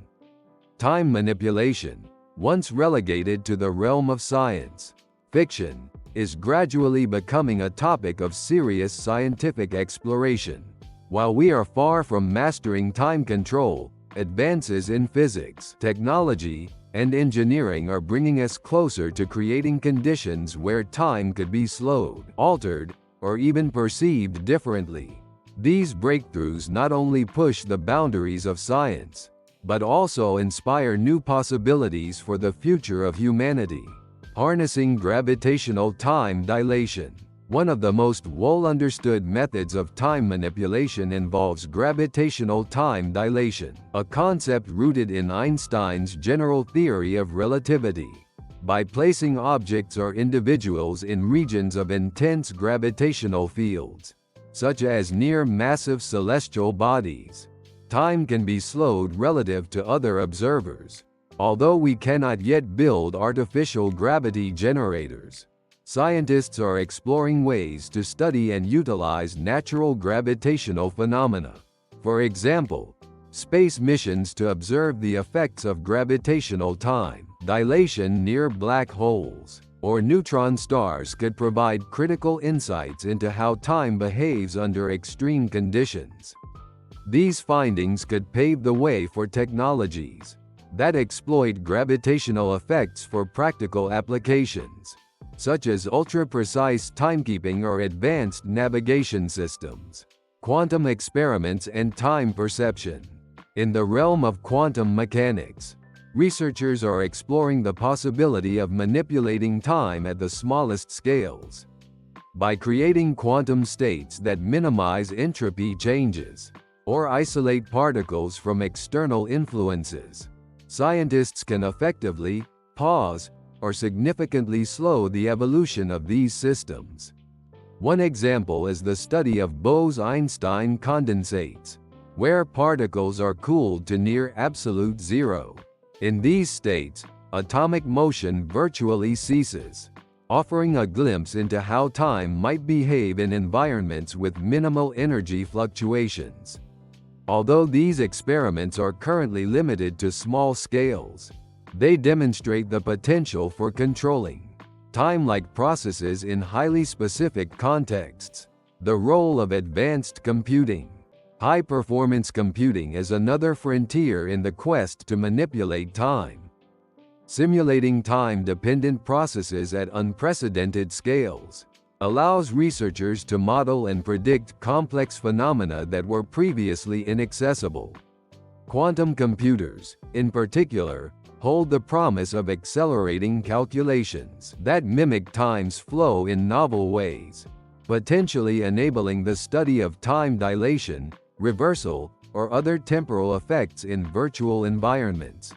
Time manipulation, once relegated to the realm of science fiction, is gradually becoming a topic of serious scientific exploration. While we are far from mastering time control, advances in physics, technology, and engineering are bringing us closer to creating conditions where time could be slowed, altered, or even perceived differently. These breakthroughs not only push the boundaries of science, but also inspire new possibilities for the future of humanity. Harnessing gravitational time dilation. One of the most well-understood methods of time manipulation involves gravitational time dilation, a concept rooted in Einstein's general theory of relativity. By placing objects or individuals in regions of intense gravitational fields, such as near massive celestial bodies, time can be slowed relative to other observers. Although we cannot yet build artificial gravity generators, scientists are exploring ways to study and utilize natural gravitational phenomena. For example, space missions to observe the effects of gravitational time dilation near black holes or neutron stars could provide critical insights into how time behaves under extreme conditions. These findings could pave the way for technologies that exploit gravitational effects for practical applications, such as ultra-precise timekeeping or advanced navigation systems. Quantum experiments and time perception. In the realm of quantum mechanics, researchers are exploring the possibility of manipulating time at the smallest scales. By creating quantum states that minimize entropy changes, or isolate particles from external influences, scientists can effectively pause or significantly slow the evolution of these systems. One example is the study of Bose-Einstein condensates, where particles are cooled to near absolute zero. In these states, atomic motion virtually ceases, offering a glimpse into how time might behave in environments with minimal energy fluctuations. Although these experiments are currently limited to small scales, they demonstrate the potential for controlling time-like processes in highly specific contexts. The role of advanced computing. High-performance computing is another frontier in the quest to manipulate time. Simulating time-dependent processes at unprecedented scales allows researchers to model and predict complex phenomena that were previously inaccessible. Quantum computers, in particular, hold the promise of accelerating calculations that mimic time's flow in novel ways, potentially enabling the study of time dilation, reversal, or other temporal effects in virtual environments.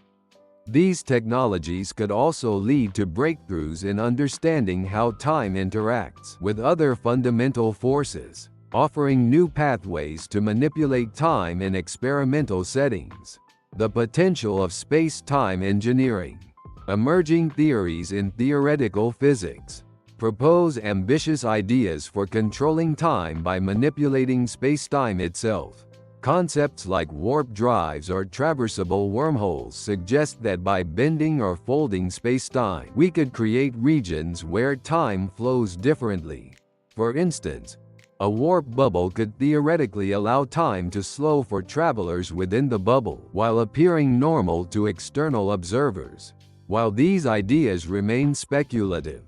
These technologies could also lead to breakthroughs in understanding how time interacts with other fundamental forces, offering new pathways to manipulate time in experimental settings. The potential of space-time engineering. Emerging theories in theoretical physics propose ambitious ideas for controlling time by manipulating space-time itself. Concepts like warp drives or traversable wormholes suggest that by bending or folding space-time, we could create regions where time flows differently. For instance, a warp bubble could theoretically allow time to slow for travelers within the bubble, while appearing normal to external observers. While these ideas remain speculative,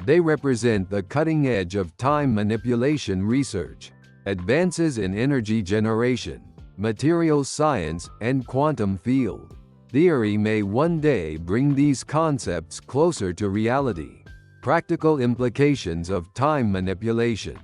they represent the cutting edge of time manipulation research. Advances in energy generation, materials science, and quantum field theory may one day bring these concepts closer to reality. Practical implications of time manipulation.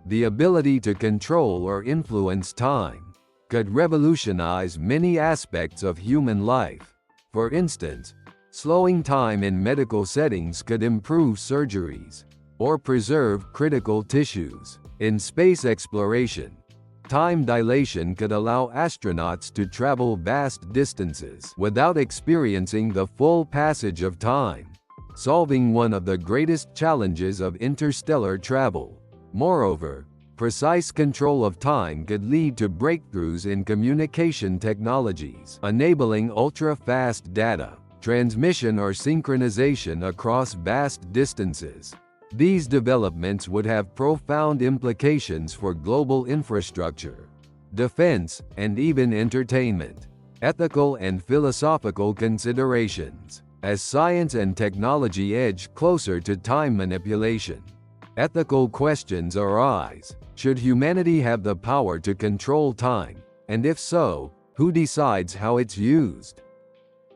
The ability to control or influence time could revolutionize many aspects of human life. For instance, slowing time in medical settings could improve surgeries or preserve critical tissues. In space exploration, time dilation could allow astronauts to travel vast distances without experiencing the full passage of time, solving one of the greatest challenges of interstellar travel. Moreover, precise control of time could lead to breakthroughs in communication technologies, enabling ultra-fast data transmission or synchronization across vast distances. These developments would have profound implications for global infrastructure, defense, and even entertainment. Ethical and philosophical considerations. As science and technology edge closer to time manipulation, ethical questions arise. Should humanity have the power to control time? And if so, who decides how it's used?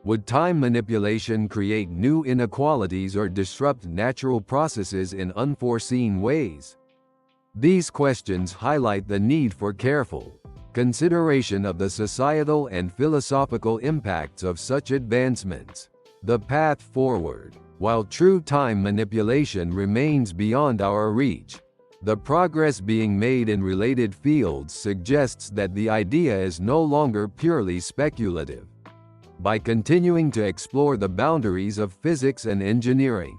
Would time manipulation create new inequalities or disrupt natural processes in unforeseen ways? These questions highlight the need for careful consideration of the societal and philosophical impacts of such advancements. The path forward. While true time manipulation remains beyond our reach, the progress being made in related fields suggests that the idea is no longer purely speculative. By continuing to explore the boundaries of physics and engineering,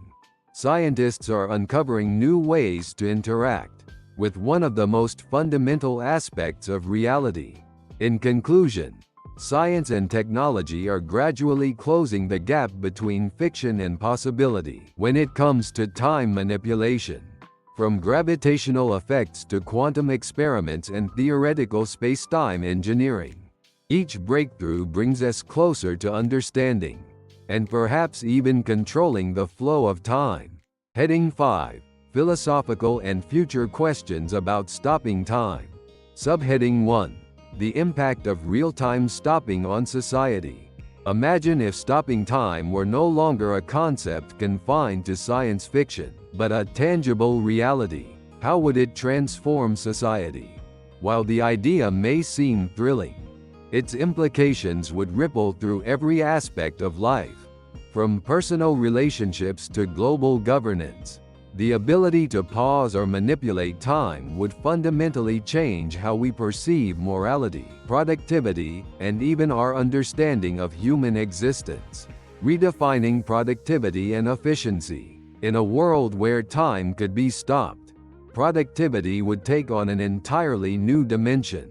scientists are uncovering new ways to interact with one of the most fundamental aspects of reality. In conclusion, science and technology are gradually closing the gap between fiction and possibility when it comes to time manipulation. From gravitational effects to quantum experiments and theoretical space-time engineering, each breakthrough brings us closer to understanding, and perhaps even controlling the flow of time. Heading 5. Philosophical and future questions about stopping time. Subheading 1. The impact of real-time stopping on society. Imagine if stopping time were no longer a concept confined to science fiction, but a tangible reality. How would it transform society? While the idea may seem thrilling, its implications would ripple through every aspect of life, from personal relationships to global governance. The ability to pause or manipulate time would fundamentally change how we perceive morality, productivity, and even our understanding of human existence. Redefining productivity and efficiency. In a world where time could be stopped, productivity would take on an entirely new dimension.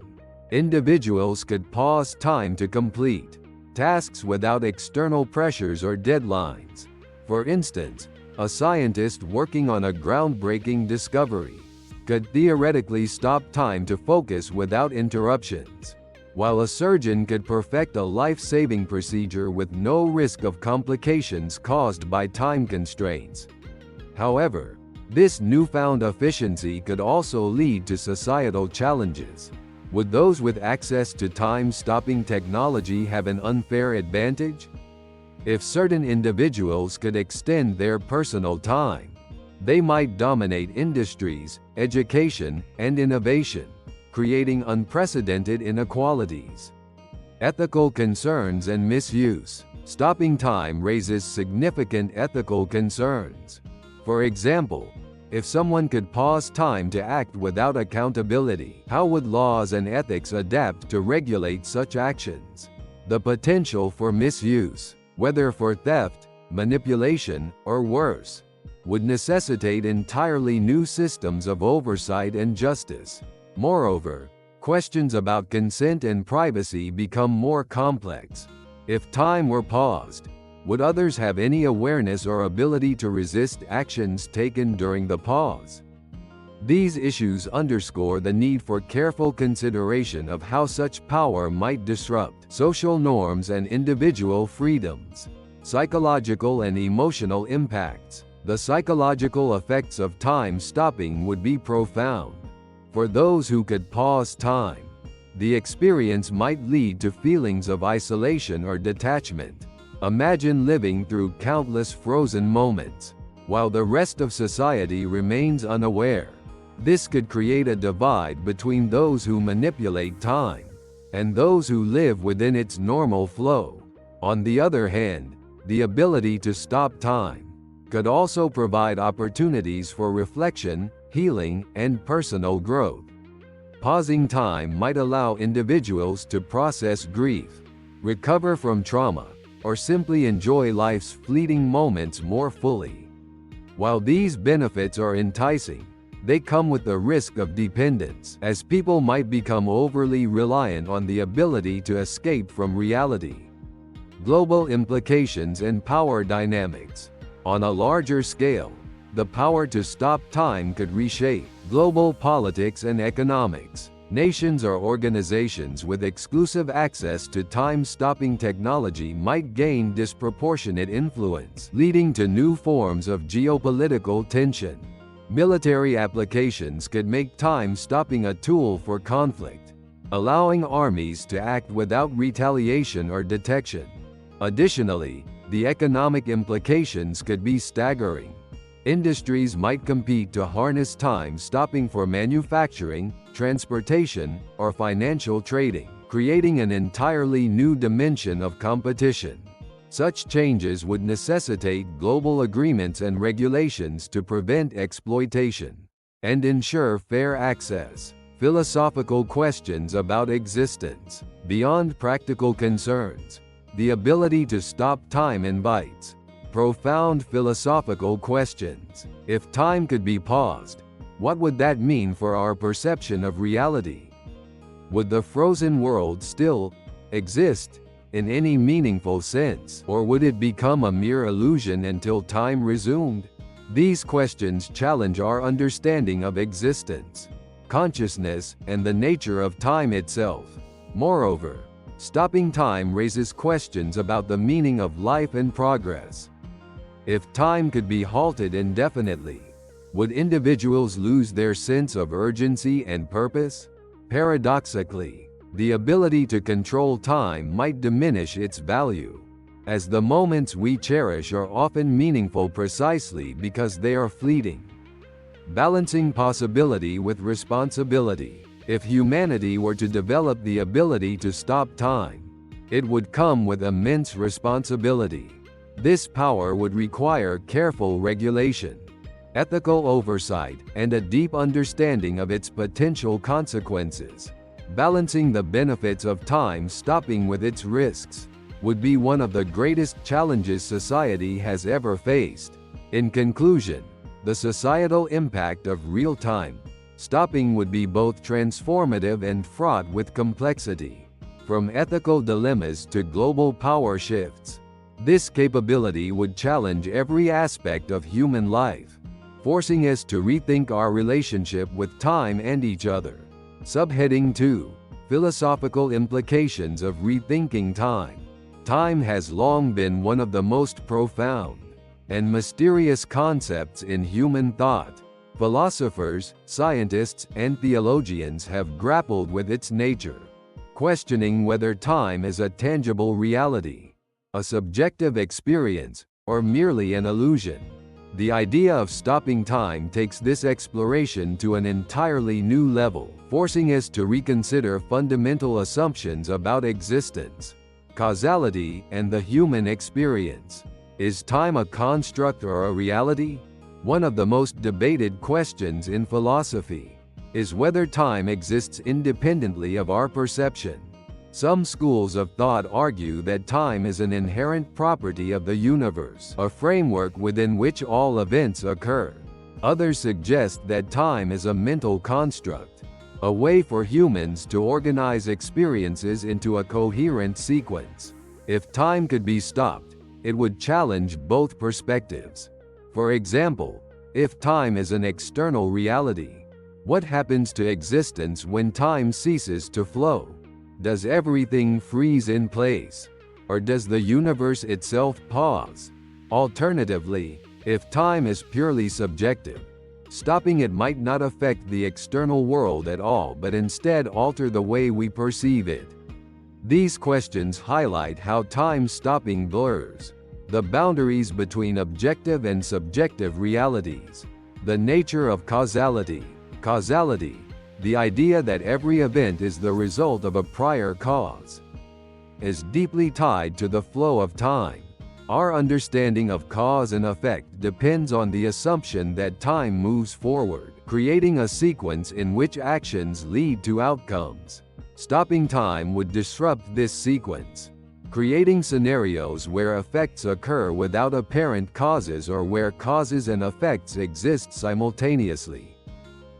Individuals could pause time to complete tasks without external pressures or deadlines. For instance, a scientist working on a groundbreaking discovery could theoretically stop time to focus without interruptions, while a surgeon could perfect a life-saving procedure with no risk of complications caused by time constraints. However, this newfound efficiency could also lead to societal challenges. Would those with access to time-stopping technology have an unfair advantage? If certain individuals could extend their personal time, they might dominate industries, education, and innovation, creating unprecedented inequalities. Ethical concerns and misuse. Stopping time raises significant ethical concerns. For example, if someone could pause time to act without accountability, how would laws and ethics adapt to regulate such actions? The potential for misuse, whether for theft, manipulation, or worse, would necessitate entirely new systems of oversight and justice. Moreover, questions about consent and privacy become more complex. If time were paused, would others have any awareness or ability to resist actions taken during the pause? These issues underscore the need for careful consideration of how such power might disrupt social norms and individual freedoms. Psychological and emotional impacts. The psychological effects of time stopping would be profound. For those who could pause time, the experience might lead to feelings of isolation or detachment. Imagine living through countless frozen moments, while the rest of society remains unaware. This could create a divide between those who manipulate time and those who live within its normal flow. On the other hand, the ability to stop time could also provide opportunities for reflection, healing, and personal growth. Pausing time might allow individuals to process grief, recover from trauma, or simply enjoy life's fleeting moments more fully. While these benefits are enticing, they come with the risk of dependence, as people might become overly reliant on the ability to escape from reality. Global implications and power dynamics. On a larger scale, the power to stop time could reshape global politics and economics. Nations or organizations with exclusive access to time-stopping technology might gain disproportionate influence, leading to new forms of geopolitical tension. Military applications could make time stopping a tool for conflict, allowing armies to act without retaliation or detection. Additionally, the economic implications could be staggering. Industries might compete to harness time stopping for manufacturing, transportation, or financial trading, creating an entirely new dimension of competition. Such changes would necessitate global agreements and regulations to prevent exploitation and ensure fair access. Philosophical questions about existence. Beyond practical concerns, the ability to stop time invites profound philosophical questions. If time could be paused, what would that mean for our perception of reality? Would the frozen world still exist in any meaningful sense, or would it become a mere illusion until time resumed? These questions challenge our understanding of existence, consciousness, and the nature of time itself. Moreover, stopping time raises questions about the meaning of life and progress. If time could be halted indefinitely, would individuals lose their sense of urgency and purpose? Paradoxically, the ability to control time might diminish its value, as the moments we cherish are often meaningful precisely because they are fleeting. Balancing possibility with responsibility. If humanity were to develop the ability to stop time, it would come with immense responsibility. This power would require careful regulation, ethical oversight, and a deep understanding of its potential consequences. Balancing the benefits of time stopping with its risks would be one of the greatest challenges society has ever faced. In conclusion, the societal impact of real-time stopping would be both transformative and fraught with complexity. From ethical dilemmas to global power shifts, this capability would challenge every aspect of human life, forcing us to rethink our relationship with time and each other. Subheading 2. Philosophical implications of rethinking time. Time has long been one of the most profound and mysterious concepts in human thought. Philosophers, scientists, and theologians have grappled with its nature, questioning whether time is a tangible reality, a subjective experience, or merely an illusion. The idea of stopping time takes this exploration to an entirely new level, forcing us to reconsider fundamental assumptions about existence, causality, and the human experience. Is time a construct or a reality? One of the most debated questions in philosophy is whether time exists independently of our perception. Some schools of thought argue that time is an inherent property of the universe, a framework within which all events occur. Others suggest that time is a mental construct, a way for humans to organize experiences into a coherent sequence. If time could be stopped, it would challenge both perspectives. For example, if time is an external reality, what happens to existence when time ceases to flow? Does everything freeze in place? Or does the universe itself pause? Alternatively, if time is purely subjective, stopping it might not affect the external world at all but instead alter the way we perceive it. These questions highlight how time stopping blurs the boundaries between objective and subjective realities. The nature of causality. Causality, the idea that every event is the result of a prior cause, is deeply tied to the flow of time. Our understanding of cause and effect depends on the assumption that time moves forward, creating a sequence in which actions lead to outcomes. Stopping time would disrupt this sequence, creating scenarios where effects occur without apparent causes or where causes and effects exist simultaneously.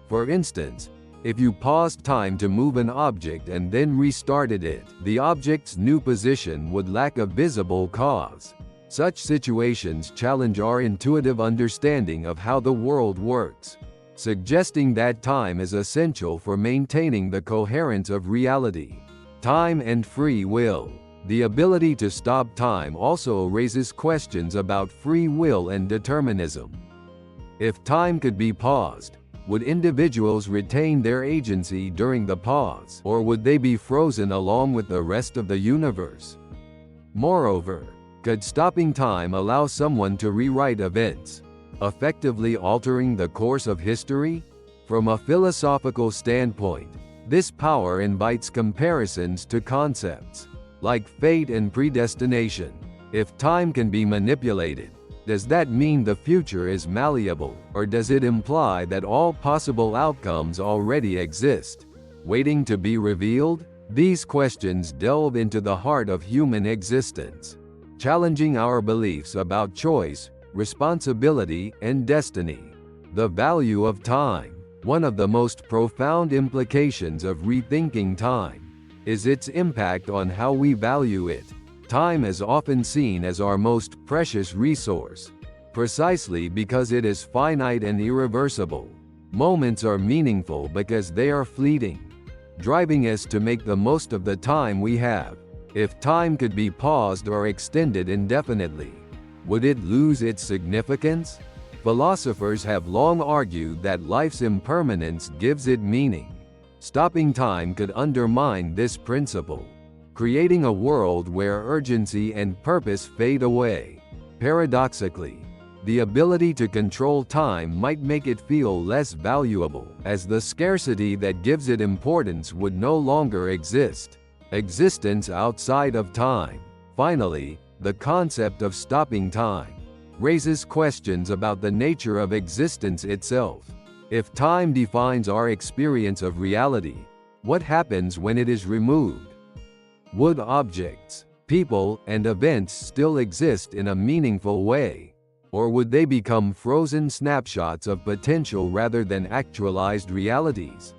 For instance, if you paused time to move an object and then restarted it, the object's new position would lack a visible cause. Such situations challenge our intuitive understanding of how the world works, suggesting that time is essential for maintaining the coherence of reality. Time and free will. The ability to stop time also raises questions about free will and determinism. If time could be paused, would individuals retain their agency during the pause, or would they be frozen along with the rest of the universe? Moreover, could stopping time allow someone to rewrite events, effectively altering the course of history? From a philosophical standpoint, this power invites comparisons to concepts like fate and predestination. If time can be manipulated, does that mean the future is malleable, or does it imply that all possible outcomes already exist, waiting to be revealed? These questions delve into the heart of human existence, challenging our beliefs about choice, responsibility, and destiny. The value of time. One of the most profound implications of rethinking time is its impact on how we value it. Time is often seen as our most precious resource, precisely because it is finite and irreversible. Moments are meaningful because they are fleeting, driving us to make the most of the time we have. If time could be paused or extended indefinitely, would it lose its significance? Philosophers have long argued that life's impermanence gives it meaning. Stopping time could undermine this principle, creating a world where urgency and purpose fade away. Paradoxically, the ability to control time might make it feel less valuable, as the scarcity that gives it importance would no longer exist. Existence outside of time. Finally, the concept of stopping time raises questions about the nature of existence itself. If time defines our experience of reality, what happens when it is removed? Would objects, people, and events still exist in a meaningful way? Or would they become frozen snapshots of potential rather than actualized realities?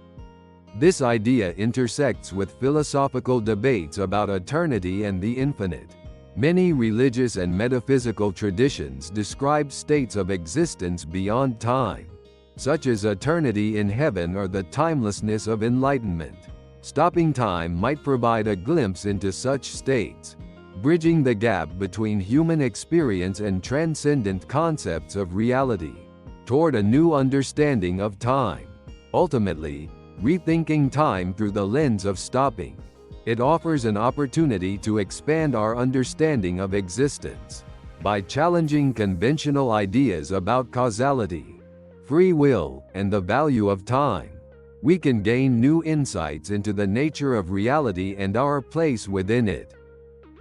This idea intersects with philosophical debates about eternity and the infinite. Many religious and metaphysical traditions describe states of existence beyond time, such as eternity in heaven or the timelessness of enlightenment. Stopping time might provide a glimpse into such states, bridging the gap between human experience and transcendent concepts of reality, toward a new understanding of time. Ultimately, rethinking time through the lens of stopping, it offers an opportunity to expand our understanding of existence. By challenging conventional ideas about causality, free will, and the value of time, we can gain new insights into the nature of reality and our place within it.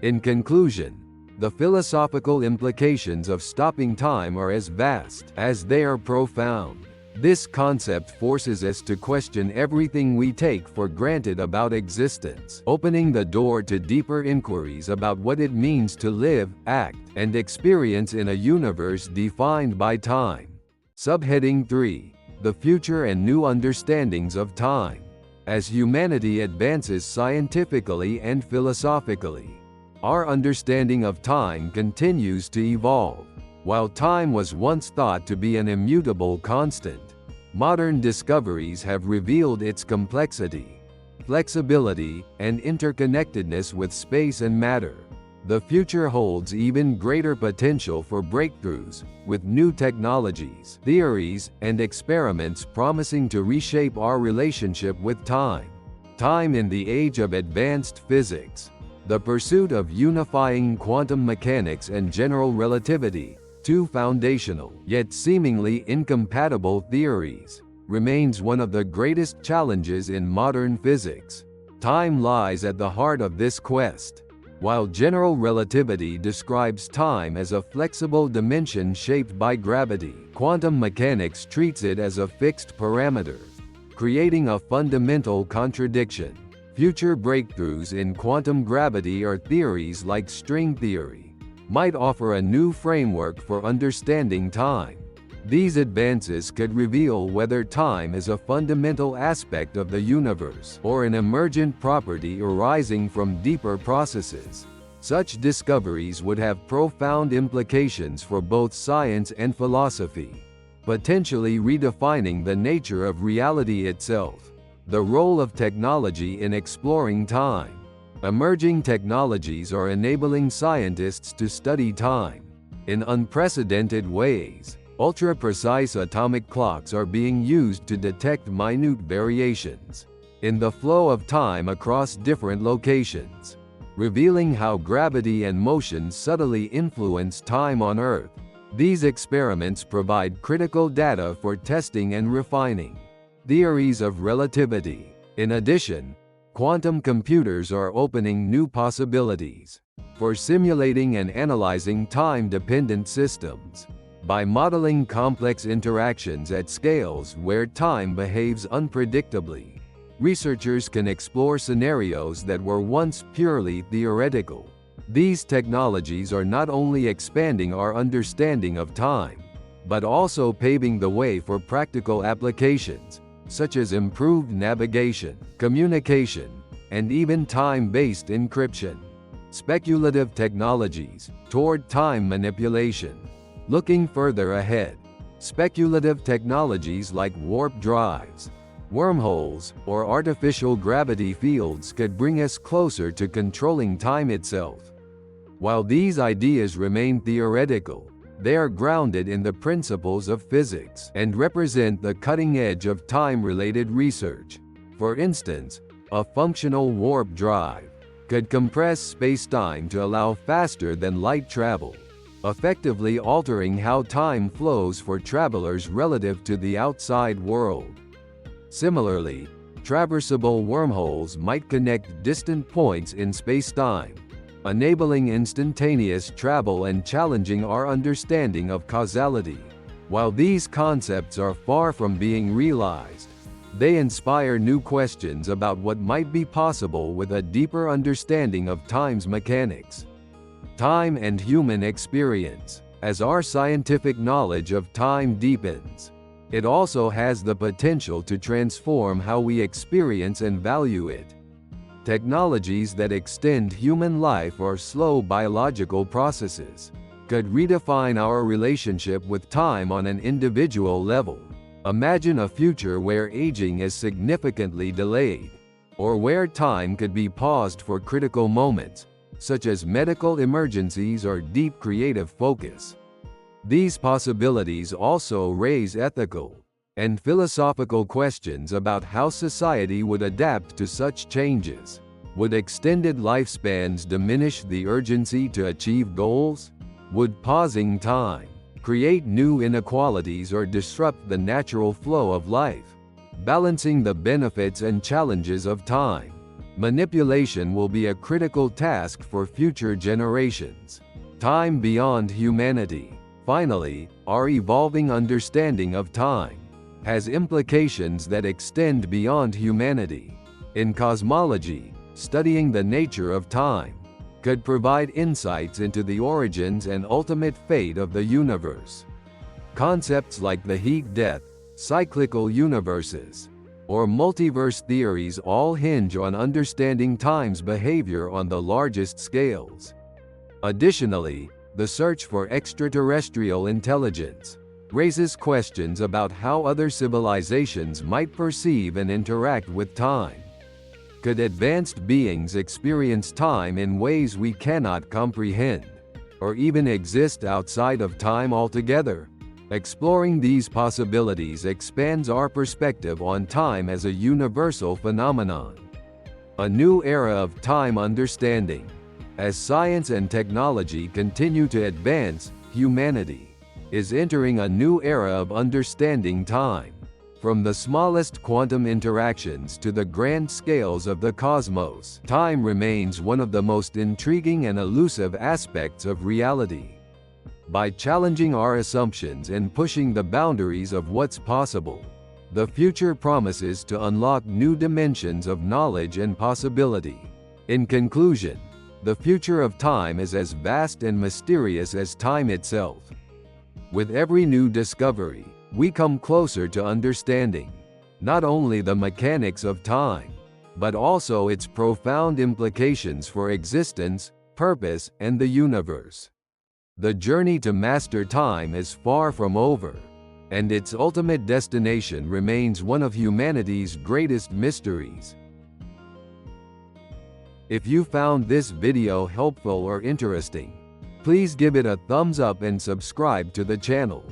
In conclusion, the philosophical implications of stopping time are as vast as they are profound. This concept forces us to question everything we take for granted about existence, opening the door to deeper inquiries about what it means to live, act, and experience in a universe defined by time. Subheading 3: The Future and New Understandings of Time. As humanity advances scientifically and philosophically, our understanding of time continues to evolve. While time was once thought to be an immutable constant, modern discoveries have revealed its complexity, flexibility, and interconnectedness with space and matter. The future holds even greater potential for breakthroughs, with new technologies, theories, and experiments promising to reshape our relationship with time. Time in the age of advanced physics. The pursuit of unifying quantum mechanics and general relativity, two foundational, yet seemingly incompatible theories, remains one of the greatest challenges in modern physics. Time lies at the heart of this quest. While general relativity describes time as a flexible dimension shaped by gravity, quantum mechanics treats it as a fixed parameter, creating a fundamental contradiction. Future breakthroughs in quantum gravity or theories like string theory might offer a new framework for understanding time. These advances could reveal whether time is a fundamental aspect of the universe or an emergent property arising from deeper processes. Such discoveries would have profound implications for both science and philosophy, potentially redefining the nature of reality itself. The role of technology in exploring time. Emerging technologies are enabling scientists to study time in unprecedented ways. Ultra-precise atomic clocks are being used to detect minute variations in the flow of time across different locations, revealing how gravity and motion subtly influence time on Earth. These experiments provide critical data for testing and refining theories of relativity. In addition, quantum computers are opening new possibilities for simulating and analyzing time-dependent systems. By modeling complex interactions at scales where time behaves unpredictably, researchers can explore scenarios that were once purely theoretical. These technologies are not only expanding our understanding of time, but also paving the way for practical applications, such as improved navigation, communication, and even time-based encryption. Speculative technologies toward time manipulation. Looking further ahead, speculative technologies like warp drives, wormholes, or artificial gravity fields could bring us closer to controlling time itself. While these ideas remain theoretical, they are grounded in the principles of physics and represent the cutting edge of time-related research. For instance, a functional warp drive could compress space-time to allow faster than light travel, effectively altering how time flows for travelers relative to the outside world. Similarly, traversable wormholes might connect distant points in space-time, enabling instantaneous travel and challenging our understanding of causality. While these concepts are far from being realized, they inspire new questions about what might be possible with a deeper understanding of time's mechanics. Time and human experience. As our scientific knowledge of time deepens, it also has the potential to transform how we experience and value it. Technologies that extend human life or slow biological processes could redefine our relationship with time on an individual level. Imagine a future where aging is significantly delayed, or where time could be paused for critical moments, such as medical emergencies or deep creative focus. These possibilities also raise ethical and philosophical questions about how society would adapt to such changes. Would extended lifespans diminish the urgency to achieve goals? Would pausing time create new inequalities or disrupt the natural flow of life? Balancing the benefits and challenges of time manipulation will be a critical task for future generations. Time beyond humanity. Finally, our evolving understanding of time has implications that extend beyond humanity. In cosmology, studying the nature of time could provide insights into the origins and ultimate fate of the universe. Concepts like the heat death, cyclical universes, or multiverse theories all hinge on understanding time's behavior on the largest scales. Additionally, the search for extraterrestrial intelligence raises questions about how other civilizations might perceive and interact with time. Could advanced beings experience time in ways we cannot comprehend, or even exist outside of time altogether? Exploring these possibilities expands our perspective on time as a universal phenomenon. A new era of time understanding. As science and technology continue to advance, humanity is entering a new era of understanding time. From the smallest quantum interactions to the grand scales of the cosmos, time remains one of the most intriguing and elusive aspects of reality. By challenging our assumptions and pushing the boundaries of what's possible, the future promises to unlock new dimensions of knowledge and possibility. In conclusion, the future of time is as vast and mysterious as time itself. With every new discovery, we come closer to understanding not only the mechanics of time, but also its profound implications for existence, purpose, and the universe. The journey to master time is far from over, and its ultimate destination remains one of humanity's greatest mysteries. If you found this video helpful or interesting, please give it a thumbs up and subscribe to the channel.